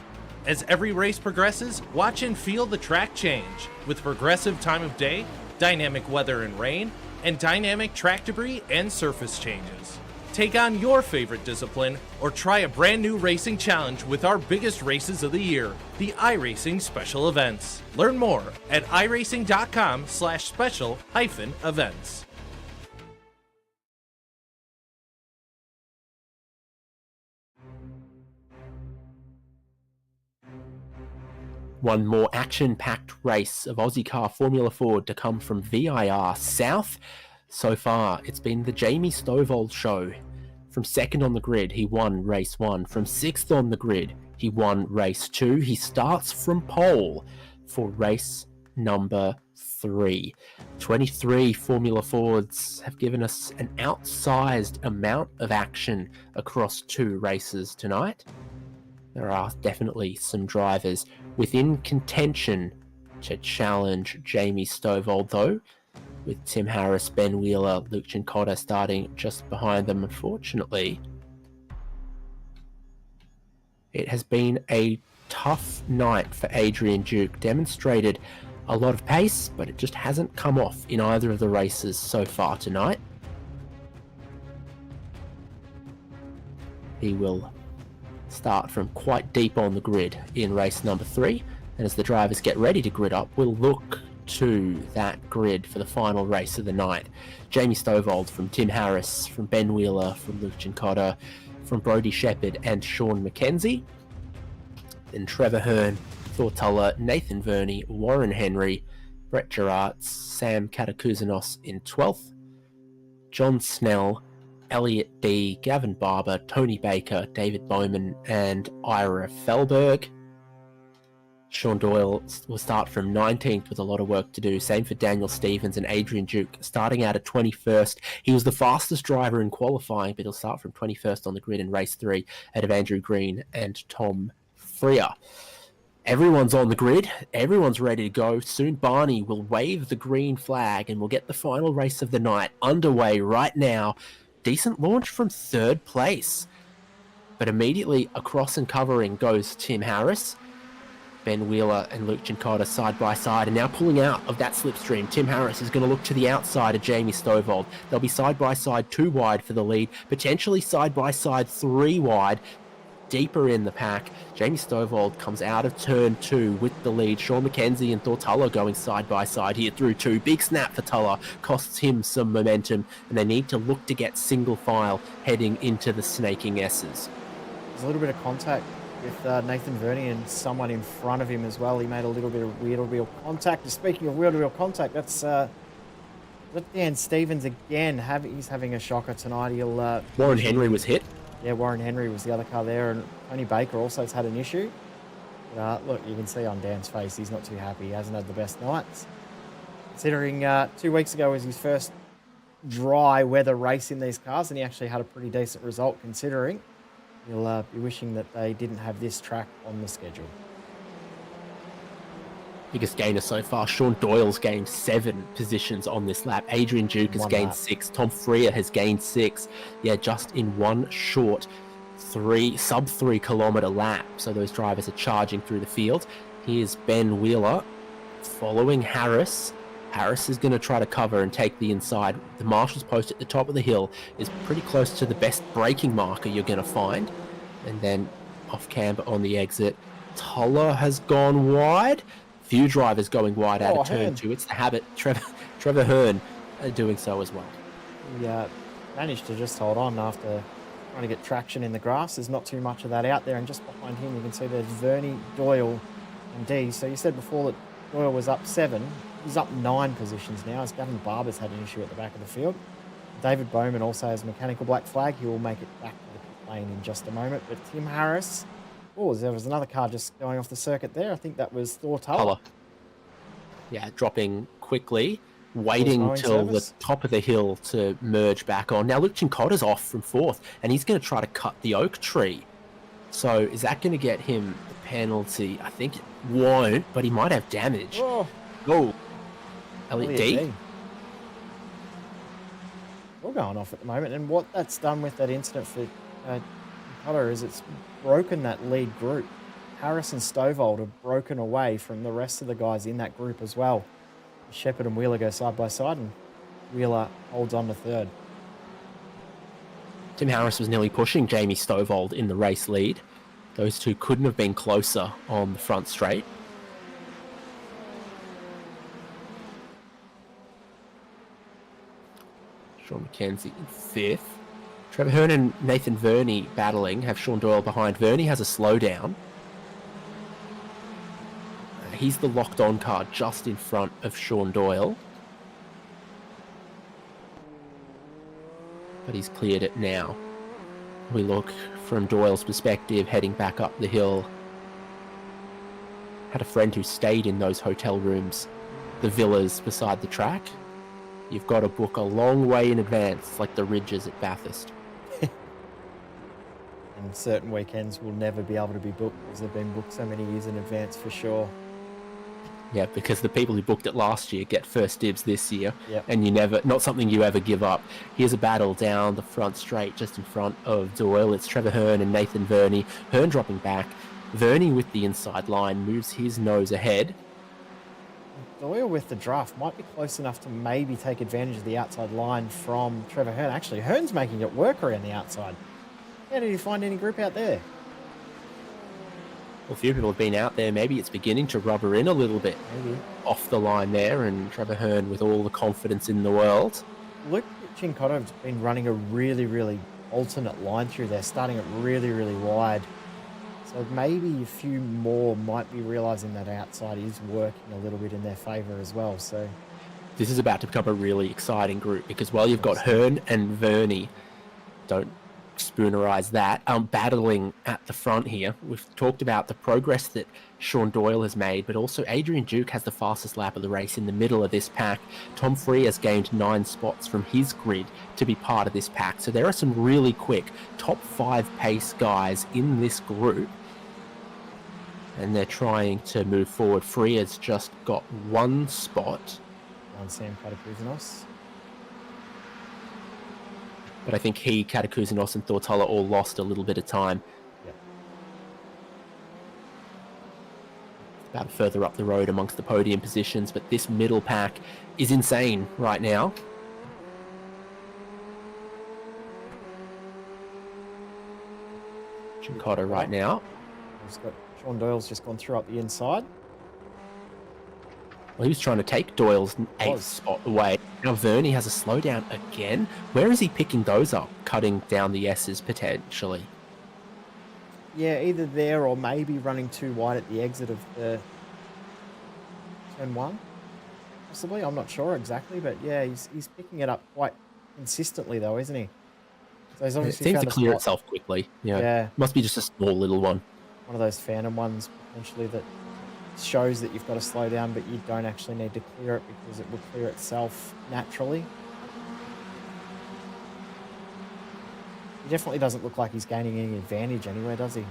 As every race progresses, watch and feel the track change, with progressive time of day, dynamic weather and rain, and dynamic track debris and surface changes. Take on your favorite discipline, or try a brand new racing challenge with our biggest races of the year, the iRacing Special Events. Learn more at iracing.com/special-events. One more action-packed race of Ozicar Formula Ford to come from VIR South. So far, it's been the Jamie Stovall show. From second on the grid, he won race 1. From sixth on the grid, he won race 2. He starts from pole for race number 3. 23 Formula Fords have given us an outsized amount of action across 2 races tonight. There are definitely some drivers within contention to challenge Jamie Stovall, though, with Tim Harris, Ben Wheeler, Luke Cincotta starting just behind them. Unfortunately, it has been a tough night for Adrian Duke. Demonstrated a lot of pace, but it just hasn't come off in either of the races so far tonight. He will start from quite deep on the grid in race number 3, and as the drivers get ready to grid up, we'll look to that grid for the final race of the night. Jamie Stovall from Tim Harris, from Ben Wheeler, from Luke Cincotta, from Brody Shepherd and Sean McKenzie. Then Trevor Hearn, Thor Tuller, Nathan Verney, Warren Henry, Brett Gerards, Sam Katakouzanos in 12th, John Snell, Elliot D, Gavin Barber, Tony Baker, David Bowman, and Ira Felberg. Sean Doyle will start from 19th with a lot of work to do. Same for Daniel Stevens and Adrian Duke, starting out at 21st. He was the fastest driver in qualifying, but he'll start from 21st on the grid in race 3 ahead of Andrew Green and Tom Freer. Everyone's on the grid. Everyone's ready to go. Soon Barney will wave the green flag and we'll get the final race of the night underway right now. Decent launch from 3rd place. But immediately across and covering goes Tim Harris. Ben Wheeler and Luke Cincotta side by side, and now pulling out of that slipstream. Tim Harris is going to look to the outside of Jamie Stovall. They'll be side by side 2 wide for the lead, potentially side by side 3 wide. Deeper in the pack, Jamie Stovall comes out of turn 2 with the lead. Sean McKenzie and Thor Tuller going side by side here through 2. Big snap for Tuller, costs him some momentum, and they need to look to get single file heading into the snaking S's. There's a little bit of contact with Nathan Verney and someone in front of him as well. He made a little bit of wheel-to-wheel contact. And speaking of wheel-to-wheel contact, that's Dan Stevens again. He's having a shocker tonight. Warren Henry was hit. Yeah, Warren Henry was the other car there, and Tony Baker also has had an issue. Look, you can see on Dan's face, he's not too happy. He hasn't had the best nights. Considering 2 weeks ago was his first dry weather race in these cars, and he actually had a pretty decent result considering. He'll be wishing that they didn't have this track on the schedule. Biggest gainer so far. Sean Doyle's gained 7 positions on this lap. Adrian Duke has gained 6. Tom Freer has gained 6. Yeah, just in one short sub 3 kilometre lap. So those drivers are charging through the field. Here's Ben Wheeler following Harris. Harris is going to try to cover and take the inside. The marshal's post at the top of the hill is pretty close to the best braking marker you're going to find. And then off camber on the exit. Tuller has gone wide. Few drivers going wide out of turn 2. It's the habit. Trevor Hearn doing so as well. He managed to just hold on after trying to get traction in the grass. There's not too much of that out there. And just behind him, you can see there's Vernie, Doyle, and D. So you said before that Doyle was up 7. He's up 9 positions now, as Gavin Barber's had an issue at the back of the field. David Bowman also has a mechanical black flag. He will make it back to the pit lane in just a moment. But Tim Harris... Oh, there was another car just going off the circuit there. I think that was Thor Tuller. Yeah, dropping quickly, waiting till the top of the hill to merge back on. Now, Luke Chincotta's off from 4th, and he's going to try to cut the oak tree. So is that going to get him the penalty? I think it won't, but he might have damage. Oh, Elliot D. All going off at the moment. And what that's done with that incident for Chincotta is it's broken that lead group. Harris and Stovall have broken away from the rest of the guys in that group as well. Shepherd and Wheeler go side by side, and Wheeler holds on to 3rd. Tim Harris was nearly pushing Jamie Stovall in the race lead. Those two couldn't have been closer on the front straight. Sean McKenzie in 5th. Trevor Hearn and Nathan Verney battling, have Sean Doyle behind. Verney has a slowdown. He's the locked-on car just in front of Sean Doyle. But he's cleared it now. We look from Doyle's perspective, heading back up the hill. Had a friend who stayed in those hotel rooms, the villas beside the track. You've got to book a long way in advance, like the Ridges at Bathurst. And certain weekends will never be able to be booked because they've been booked so many years in advance for sure. Yeah, because the people who booked it last year get first dibs this year. Yep. And not something you ever give up. Here's a battle down the front straight just in front of Doyle. It's Trevor Hearn and Nathan Verney. Hearn dropping back. Verney with the inside line moves his nose ahead. Doyle with the draft might be close enough to maybe take advantage of the outside line from Trevor Hearn. Actually, Hearn's making it work around the outside. How did he find any grip out there? Well, a few people have been out there. Maybe it's beginning to rubber in a little bit. Maybe. Off the line there, and Trevor Hearn with all the confidence in the world. Luke Chincotta has been running a really, really alternate line through there, starting it really, really wide. So maybe a few more might be realising that outside is working a little bit in their favour as well. So this is about to become a really exciting group because while you've got Hearn and Verney, don't spoonerize that, battling at the front here. We've talked about the progress that Sean Doyle has made, but also Adrian Duke has the fastest lap of the race in the middle of this pack. Tom Freer has gained 9 spots from his grid to be part of this pack. So there are some really quick top 5 pace guys in this group, and they're trying to move forward. Freer's just got 1 spot. On Sam Katakuzinos. But I think he, Katakuzinos, and Thortalla all lost a little bit of time. Yep. About further up the road amongst the podium positions, but this middle pack is insane right now. Chincotta right now. Sean Doyle's just gone through up the inside. Well, he was trying to take Doyle's 8th spot away. Now Verney has a slowdown again. Where is he picking those up? Cutting down the S's potentially. Yeah, either there or maybe running too wide at the exit of the turn 1. Possibly, I'm not sure exactly, but yeah, he's picking it up quite consistently though, isn't he? So he's obviously it seems to clear itself quickly. Yeah. Must be just a small little one. One of those Phantom ones potentially that shows that you've got to slow down, but you don't actually need to clear it because it will clear itself naturally. He definitely doesn't look like he's gaining any advantage anywhere, does he?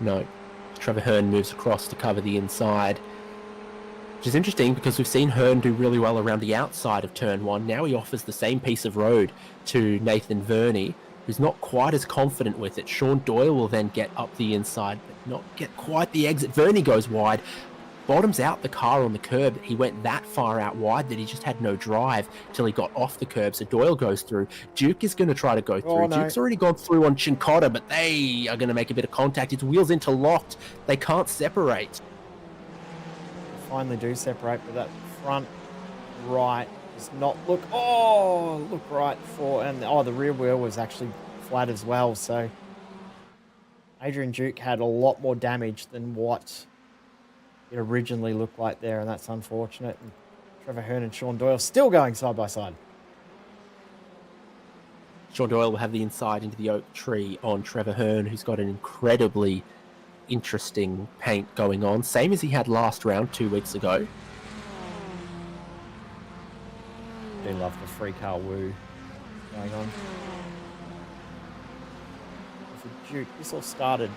No. Trevor Hearn moves across to cover the inside, which is interesting because we've seen Hearn do really well around the outside of turn 1. Now he offers the same piece of road to Nathan Verney, who's not quite as confident with it. Sean Doyle will then get up the inside, but not get quite the exit. Verney goes wide, bottoms out the car on the curb. He went that far out wide that he just had no drive till he got off the curb, so Doyle goes through. Duke is going to try to go through. Oh, no. Duke's already gone through on Chincotta, but they are going to make a bit of contact. His wheels interlocked. They can't separate. Finally do separate, but that front right does not look right for, and the rear wheel was actually flat as well, so Adrian Duke had a lot more damage than what it originally looked like there, and that's unfortunate. And Trevor Hearn and Sean Doyle still going side by side. Sean Doyle will have the inside into the oak tree on Trevor Hearn, who's got an incredibly interesting paint going on, same as he had last round 2 weeks ago. I do love the free car woo going on. For Duke, this all started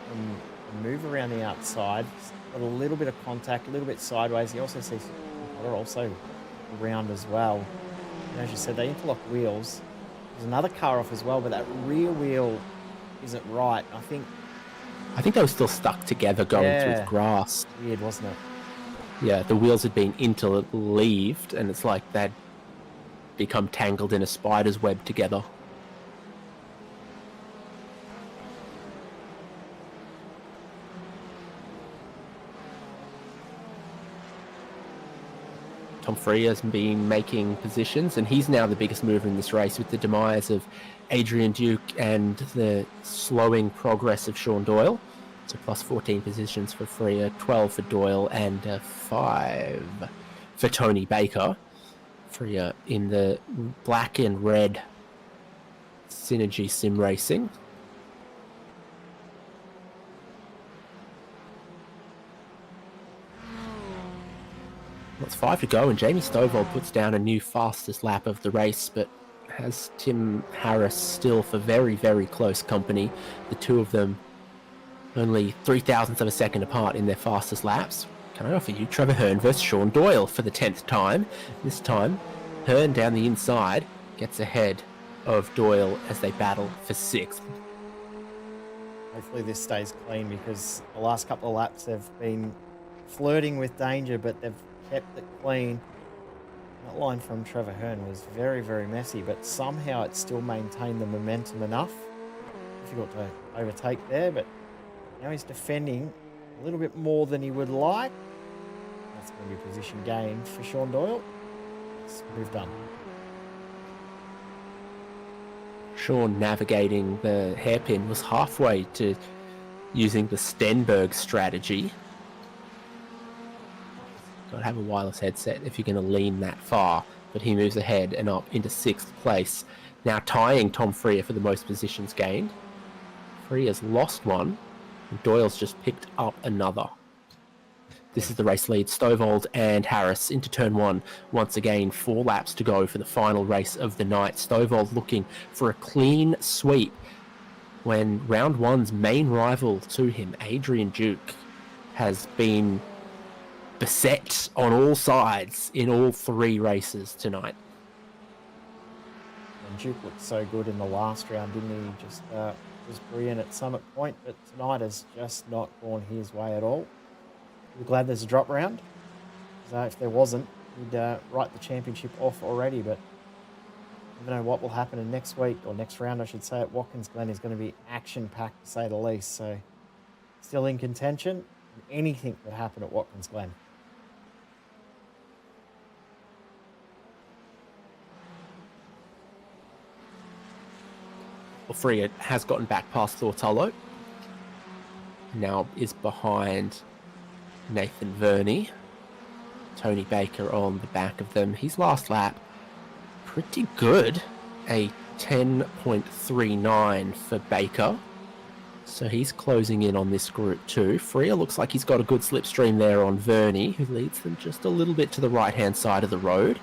from a move around the outside, got a little bit of contact, a little bit sideways. You also see Potter also around as well. And as you said, they interlock wheels. There's another car off as well, but that rear wheel isn't right. I think they were still stuck together going through the grass. Weird, wasn't it? Yeah, the wheels had been interleaved, and it's like they'd become tangled in a spider's web together. Tom Freer's been making positions, and he's now the biggest mover in this race with the demise of Adrian Duke and the slowing progress of Sean Doyle. So plus 14 positions for Freer, 12 for Doyle, and 5 for Tony Baker. Freer in the black and red Synergy Sim Racing. It's 5 to go, and Jamie Stovall puts down a new fastest lap of the race, but has Tim Harris still for very, very close company. The two of them only 0.003 of a second apart in their fastest laps. Can I offer you Trevor Hearn versus Sean Doyle for the 10th time? This time, Hearn down the inside gets ahead of Doyle as they battle for 6th. Hopefully this stays clean, because the last couple of laps they've been flirting with danger, but they've kept it clean. That line from Trevor Hearn was very, very messy, but somehow it still maintained the momentum enough. Difficult to overtake there, but now he's defending a little bit more than he would like. That's going to be position gain for Sean Doyle. It's move done. Sean navigating the hairpin was halfway to using the Stenberg strategy. Got to have a wireless headset if you're going to lean that far, but he moves ahead and up into 6th place. Now tying Tom Freer for the most positions gained. Freer's lost one, and Doyle's just picked up another. This is the race lead. Stovall and Harris into turn 1. Once again, 4 laps to go for the final race of the night. Stovall looking for a clean sweep when round 1's main rival to him, Adrian Duke, has been beset on all sides in all 3 races tonight. And Duke looked so good in the last round, didn't he? Just was brilliant at Summit Point, but tonight has just not gone his way at all. We're glad there's a drop round. So if there wasn't, he'd write the championship off already, but I don't know what will happen in next week, or next round I should say, at Watkins Glen is going to be action-packed to say the least. So still in contention. Anything could happen at Watkins Glen. Well, Freer has gotten back past Thortolo. Now is behind Nathan Verney. Tony Baker on the back of them. His last lap, pretty good. A 10.39 for Baker. So he's closing in on this group too. Freya looks like he's got a good slipstream there on Verney, who leads them just a little bit to the right-hand side of the road.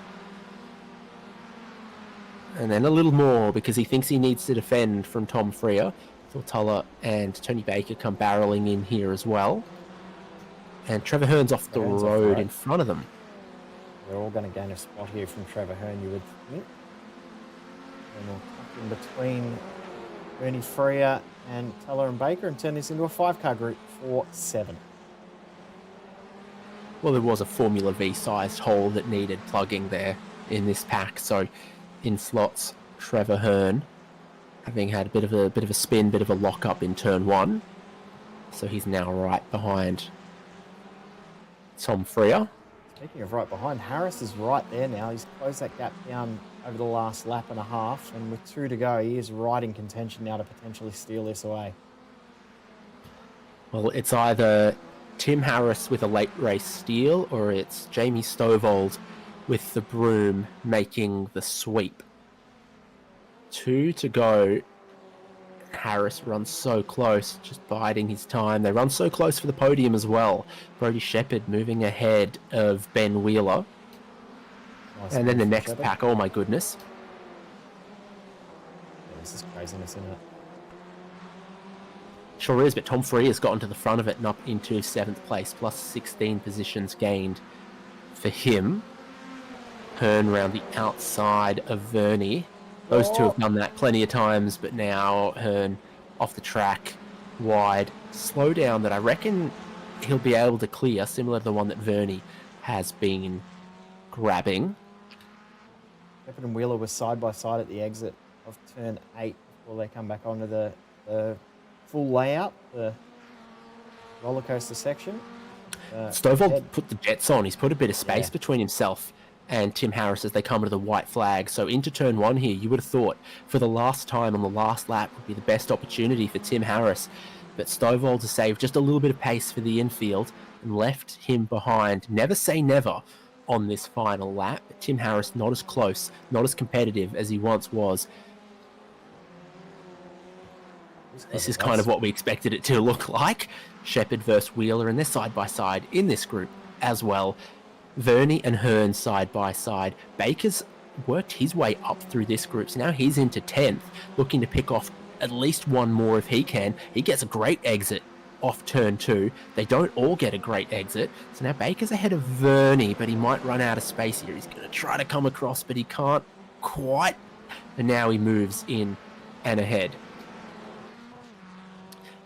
And then a little more because he thinks he needs to defend from Tom Freya. Thortulla and Tony Baker come barreling in here as well. And Trevor Hearn's off the road in front of them. They're all going to gain a spot here from Trevor Hearn, you would think. And we'll tuck in between Bernie Freya and Teller and Baker and turn this into a 5-car group for 7. Well, there was a Formula V-sized hole that needed plugging there in this pack. So in slots, Trevor Hearn, having had a bit of a spin, bit of a lock-up in turn 1. So he's now right behind Tom Freya. Speaking of right behind, Harris is right there now. He's closed that gap down over the last lap and a half, and with 2 to go, he is right in contention now to potentially steal this away. Well, it's either Tim Harris with a late race steal, or it's Jamie Stovall with the broom making the sweep. 2 to go. Harris runs so close, just biding his time. They run so close for the podium as well. Brody Shepherd moving ahead of Ben Wheeler. Nice and then the next Shepherd. pack, oh my goodness. Yeah, this is craziness, isn't it? Sure is, but Tom Freya's gotten to the front of it and up into 7th place, plus 16 positions gained for him. Hearn round the outside of Verney. Those two have done that plenty of times, but now Hearn off the track, wide, slow down that I reckon he'll be able to clear, similar to the one that Verney has been grabbing. Shepherd and Wheeler were side by side at the exit of turn 8 before they come back onto the full layout, the roller coaster section. Stovall put the jets on. He's put a bit of space Yeah. between himself and Tim Harris as they come to the white flag. So into turn 1 here, you would have thought for the last time on the last lap would be the best opportunity for Tim Harris. But Stovall to save just a little bit of pace for the infield and left him behind. Never say never on this final lap. But Tim Harris not as close, not as competitive as he once was. This is kind of what we expected it to look like. Shepherd versus Wheeler, and they're side by side in this group as well. Verney and Hearn side by side. Baker's worked his way up through this group, so now he's into 10th, looking to pick off at least one more if he can. He gets a great exit off turn 2. They don't all get a great exit, so now Baker's ahead of Verney, but he might run out of space here. He's going to try to come across, but he can't quite, and now he moves in and ahead.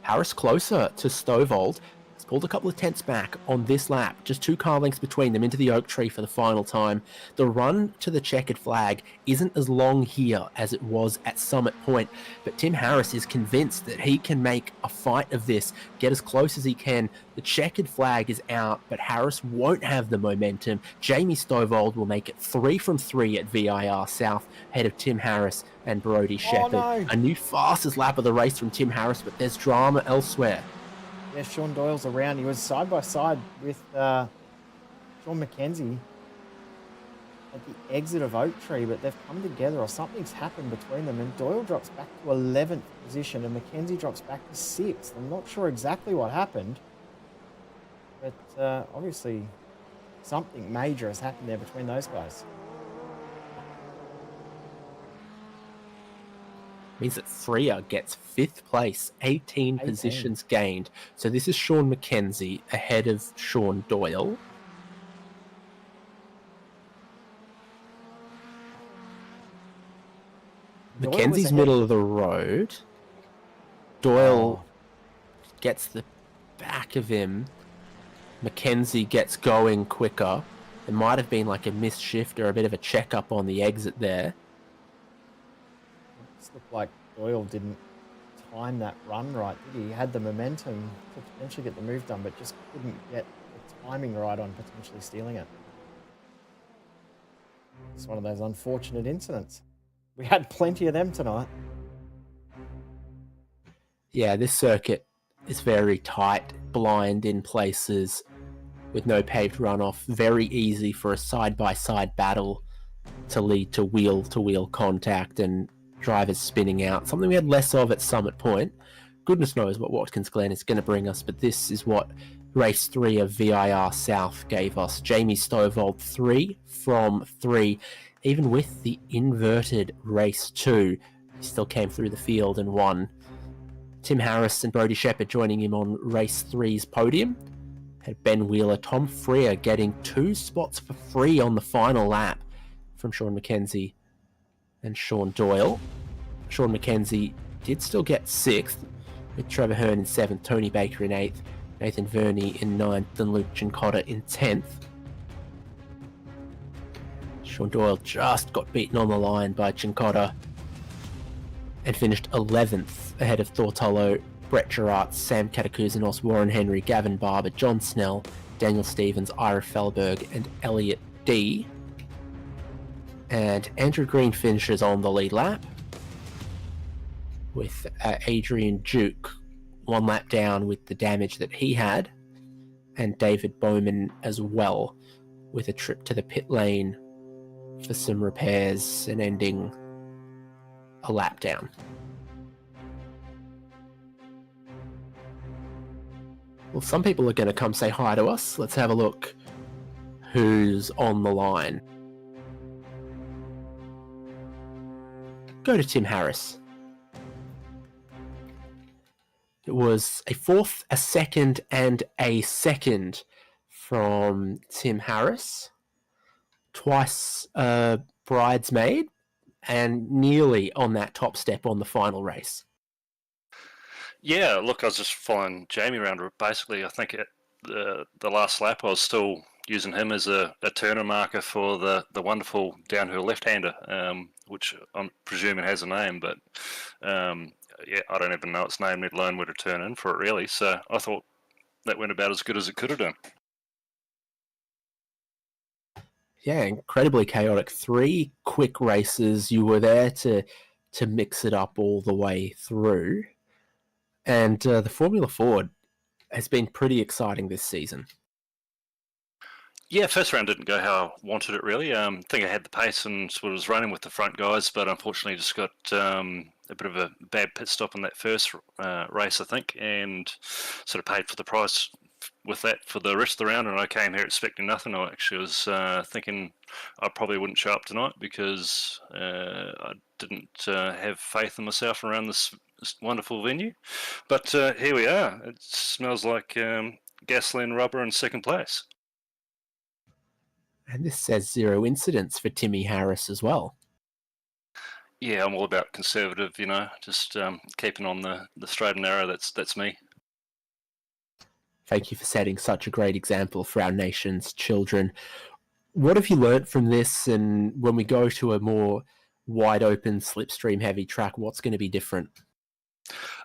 Harris closer to Stovall. He's pulled a couple of tenths back on this lap. Just 2 car lengths between them into the oak tree for the final time. The run to the checkered flag isn't as long here as it was at Summit Point, but Tim Harris is convinced that he can make a fight of this, get as close as he can. The checkered flag is out, but Harris won't have the momentum. Jamie Stovall will make it 3 from 3 at VIR South, ahead of Tim Harris and Brody Shepherd. No. A new fastest lap of the race from Tim Harris, but there's drama elsewhere. Yeah, Sean Doyle's around. He was side by side with Sean McKenzie at the exit of Oak Tree, but they've come together or something's happened between them, and Doyle drops back to 11th position and McKenzie drops back to 6th. I'm not sure exactly what happened, but obviously something major has happened there between those guys. Means that Freya gets 5th place, 18 positions gained. So this is Sean McKenzie ahead of Sean Doyle. McKenzie's middle of the road. Doyle gets the back of him. McKenzie gets going quicker. There might have been like a missed shift or a bit of a checkup on the exit there. It looked like Doyle didn't time that run right, did he? He had the momentum to potentially get the move done, but just couldn't get the timing right on potentially stealing it. It's one of those unfortunate incidents. We had plenty of them tonight. Yeah, this circuit is very tight, blind in places, with no paved runoff. Very easy for a side-by-side battle to lead to wheel-to-wheel contact and drivers spinning out. Something we had less of at Summit Point, goodness knows what Watkins Glen is going to bring us, but this is what race 3 of VIR South gave us. Jamie Stovall 3 from 3. Even with the inverted race 2, he still came through the field and won. Tim Harris and Brodie Shepherd joining him on race 3's podium. Had Ben Wheeler, Tom Freer getting 2 spots for free on the final lap from Sean McKenzie and Sean Doyle. Sean McKenzie did still get 6th, with Trevor Hearn in 7th, Tony Baker in 8th, Nathan Verney in 9th, and Luke Cincotta in 10th. Sean Doyle just got beaten on the line by Cincotta and finished 11th ahead of Thortolo, Brett Gerrard, Sam Katakuzanos, Warren Henry, Gavin Barber, John Snell, Daniel Stevens, Ira Felberg, and Elliot D. And Andrew Green finishes on the lead lap, with Adrian Duke 1 lap down with the damage that he had, and David Bowman as well with a trip to the pit lane for some repairs and ending a lap down. Well, some people are going to come say hi to us. Let's have a look who's on the line. Go to Tim Harris. It was a 4th, a 2nd, and a 2nd from Tim Harris. Twice a bridesmaid, and nearly on that top step on the final race. Yeah, look, I was just following Jamie around. Basically, I think at the last lap, I was still using him as a turner marker for the wonderful downhill left-hander, which I'm presuming has a name, but yeah, I don't even know its name, let alone where to turn in for it, really. So I thought that went about as good as it could have done. Yeah, incredibly chaotic. 3 quick races. You were there to mix it up all the way through. And the Formula Ford has been pretty exciting this season. Yeah, first round didn't go how I wanted it, really. I think I had the pace and sort of was running with the front guys, but unfortunately just got a bit of a bad pit stop in that first race, I think, and sort of paid for the price with that for the rest of the round. And I came here expecting nothing. I actually was thinking I probably wouldn't show up tonight because I didn't have faith in myself around this wonderful venue. But here we are. It smells like gasoline, rubber, and second place. And this says 0 incidents for Timmy Harris as well. Yeah, I'm all about conservative, just keeping on the straight and narrow. That's me. Thank you for setting such a great example for our nation's children. What have you learnt from this? And when we go to a more wide open, slipstream heavy track, what's going to be different?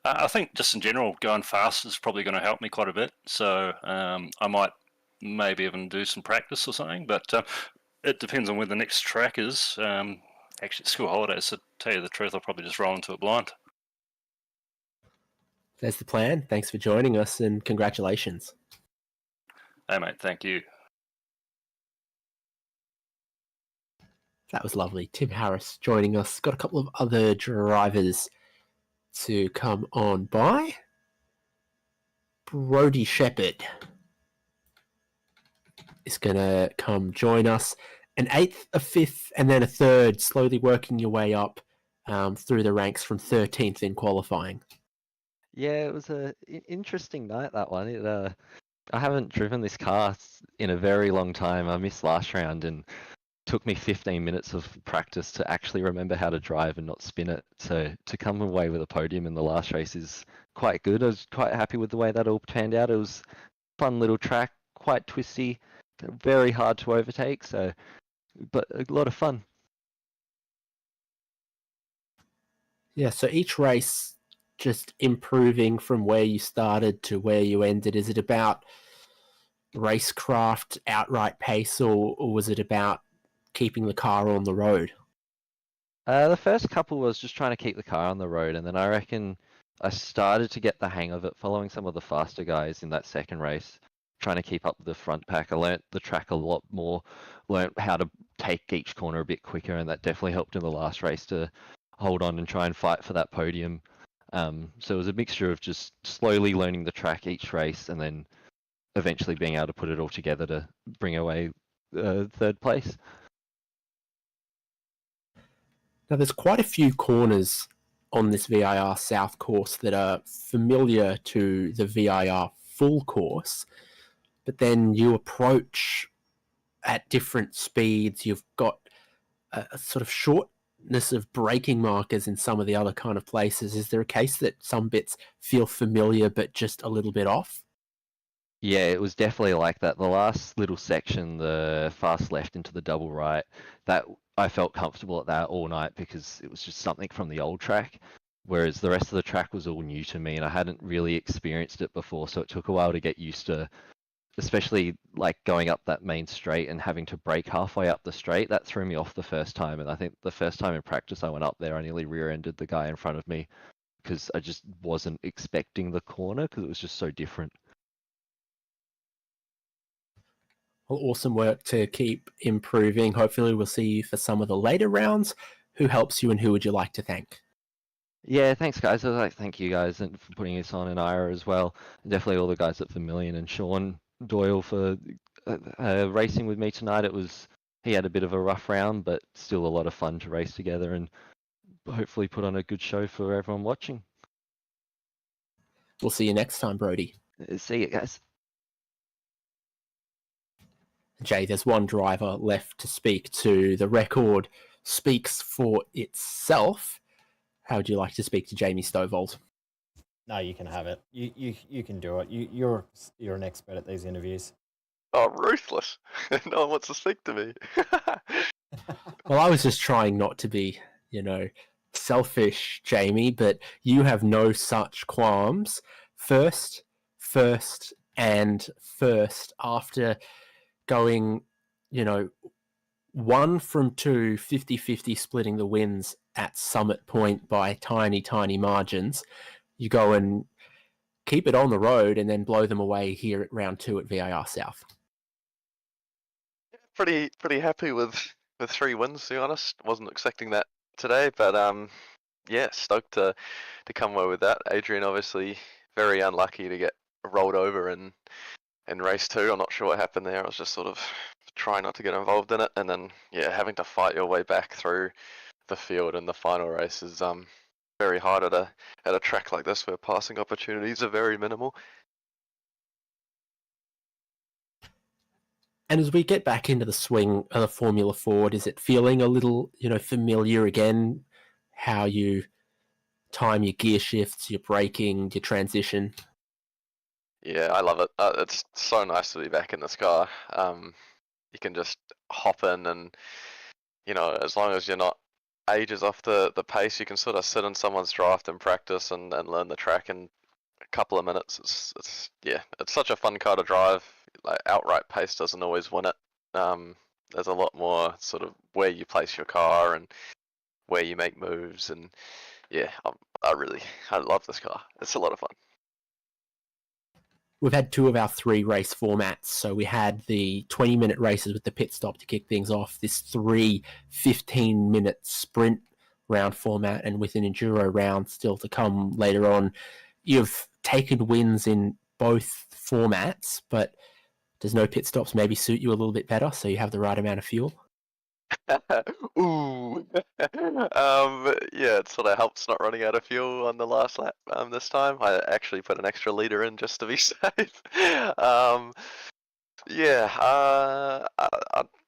I think just in general, going fast is probably going to help me quite a bit. So I might maybe even do some practice or something, but it depends on where the next track is. Actually, school holidays, to tell you the truth, I'll probably just roll into it blind. There's the plan. Thanks for joining us and congratulations. Hey, mate, thank you. That was lovely. Tim Harris joining us. Got a couple of other drivers to come on by. Brodie Shepherd is going to come join us. An 8th, a 5th, and then a 3rd, slowly working your way up through the ranks from 13th in qualifying. Yeah, it was an interesting night, that one. I haven't driven this car in a very long time. I missed last round and took me 15 minutes of practice to actually remember how to drive and not spin it. So to come away with a podium in the last race is quite good. I was quite happy with the way that all panned out. It was a fun little track, quite twisty, very hard to overtake, but a lot of fun. Yeah, so each race just improving from where you started to where you ended. Is it about racecraft, outright pace, or was it about keeping the car on the road? The first couple was just trying to keep the car on the road, and then I reckon I started to get the hang of it following some of the faster guys in that second race, trying to keep up the front pack. I learnt the track a lot more, learnt how to take each corner a bit quicker, and that definitely helped in the last race to hold on and try and fight for that podium. So it was a mixture of just slowly learning the track each race and then eventually being able to put it all together to bring away third place. Now, there's quite a few corners on this VIR South course that are familiar to the VIR full course, but then you approach at different speeds. You've got a sort of shortness of braking markers in some of the other kind of places. Is there a case that some bits feel familiar but just a little bit off? Yeah, it was definitely like that. The last little section, the fast left into the double right, that I felt comfortable at that all night because it was just something from the old track. Whereas the rest of the track was all new to me and I hadn't really experienced it before, so it took a while to get used to, especially like going up that main straight and having to brake halfway up the straight. That threw me off the first time, and I think the first time in practice I went up there, I nearly rear-ended the guy in front of me because I just wasn't expecting the corner because it was just so different. Well, awesome work to keep improving. Hopefully we'll see you for some of the later rounds. Who helps you and who would you like to thank? Yeah, thanks guys. I'd like to thank you guys and for putting this on in IRA as well. And definitely all the guys at Vermilion and Sean Doyle for racing with me tonight. He had a bit of a rough round, but still a lot of fun to race together and hopefully put on a good show for everyone watching. We'll see you next time, Brody. See you guys. Jay, there's one driver left to speak to. The record speaks for itself. How would you like to speak to Jamie Stovold? No, you can have it. You can do it. You're an expert at these interviews. Oh, ruthless. No one wants to speak to me. Well, I was just trying not to be, selfish, Jamie, but you have no such qualms. First, and first after going, 1 from 2, 50-50 splitting the wins at Summit Point by tiny, tiny margins. You go and keep it on the road and then blow them away here at round 2 at VIR South. Pretty happy with 3 wins, to be honest. Wasn't expecting that today, but yeah, stoked to come away with that. Adrian obviously very unlucky to get rolled over in race 2. I'm not sure what happened there. I was just sort of trying not to get involved in it, and then having to fight your way back through the field in the final race is very hard at a track like this where passing opportunities are very minimal. And as we get back into the swing of the Formula Ford, is it feeling a little, familiar again? How you time your gear shifts, your braking, your transition? Yeah, I love it. It's so nice to be back in this car. You can just hop in and, as long as you're not ages off the pace, you can sort of sit in someone's draft and practice and learn the track in a couple of minutes. It's such a fun car to drive. Like, outright pace doesn't always win it. There's a lot more sort of where you place your car and where you make moves, and I love this car. It's a lot of fun. We've had 2 of our 3 race formats. So we had the 20-minute races with the pit stop to kick things off, this 3 15-minute sprint round format, and with an enduro round still to come later on. You've taken wins in both formats, but does no pit stops maybe suit you a little bit better so you have the right amount of fuel? Ooh. Yeah, it sort of helps not running out of fuel on the last lap this time. I actually put an extra liter in just to be safe. I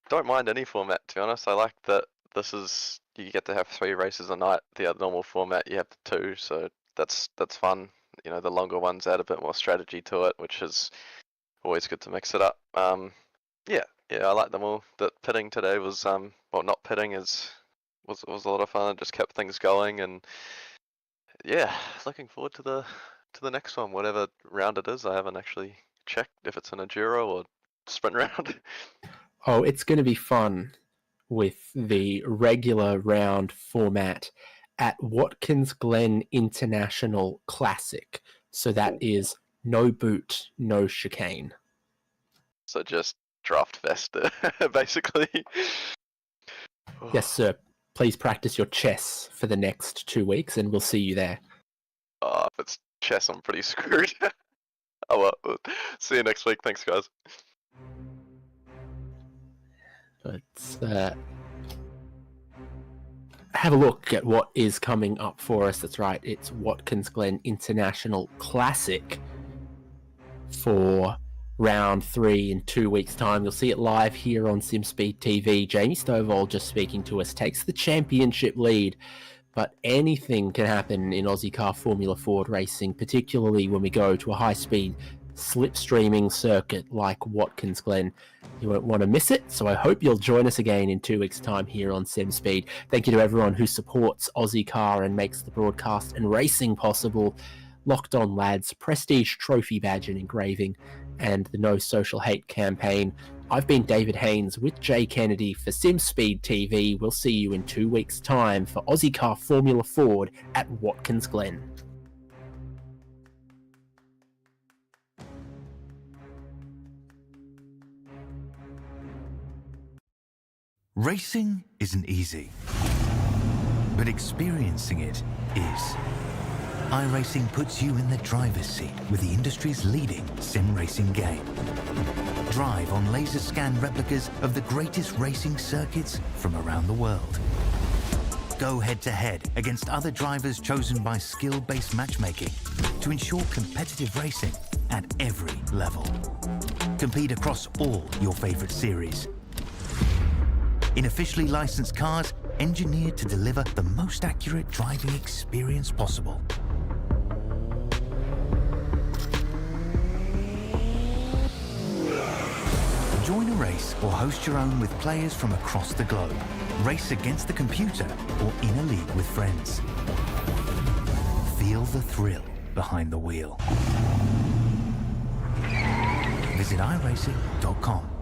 don't mind any format, to be honest. I like that you get to have 3 races a night. The other normal format you have 2, so that's fun. The longer ones add a bit more strategy to it, which is always good to mix it up. Yeah, I like them all. The pitting today was not pitting was a lot of fun. It just kept things going, and looking forward to the next one, whatever round it is. I haven't actually checked if it's an enduro or sprint round. Oh, it's going to be fun with the regular round format at Watkins Glen International Classic. So that is no boot, no chicane. So just draft vest, basically. Yes, sir. Please practice your chess for the next 2 weeks and we'll see you there. chess, I'm pretty screwed. Oh well, see you next week. Thanks, guys. Let's have a look at what is coming up for us. That's right, it's Watkins Glen International Classic for round 3 in 2 weeks' time. You'll see it live here on SimSpeed TV. Jamie Stovall just speaking to us takes the championship lead, but anything can happen in Ozicar Formula Ford racing, particularly when we go to a high-speed slipstreaming circuit like Watkins Glen. You won't want to miss it, so I hope you'll join us again in 2 weeks' time here on SimSpeed. Thank you to everyone who supports Ozicar and makes the broadcast and racing possible. Locked On Lads, Prestige Trophy Badge and Engraving, and the No Social Hate campaign. I've been David Haynes with Jay Kennedy for SimSpeed TV. We'll see you in 2 weeks' time for Ozicar Formula Ford at Watkins Glen. Racing isn't easy, but experiencing it is. iRacing puts you in the driver's seat with the industry's leading sim racing game. Drive on laser scan replicas of the greatest racing circuits from around the world. Go head-to-head against other drivers chosen by skill-based matchmaking to ensure competitive racing at every level. Compete across all your favorite series. In officially licensed cars, engineered to deliver the most accurate driving experience possible. Join a race or host your own with players from across the globe. Race against the computer or in a league with friends. Feel the thrill behind the wheel. Visit iRacing.com.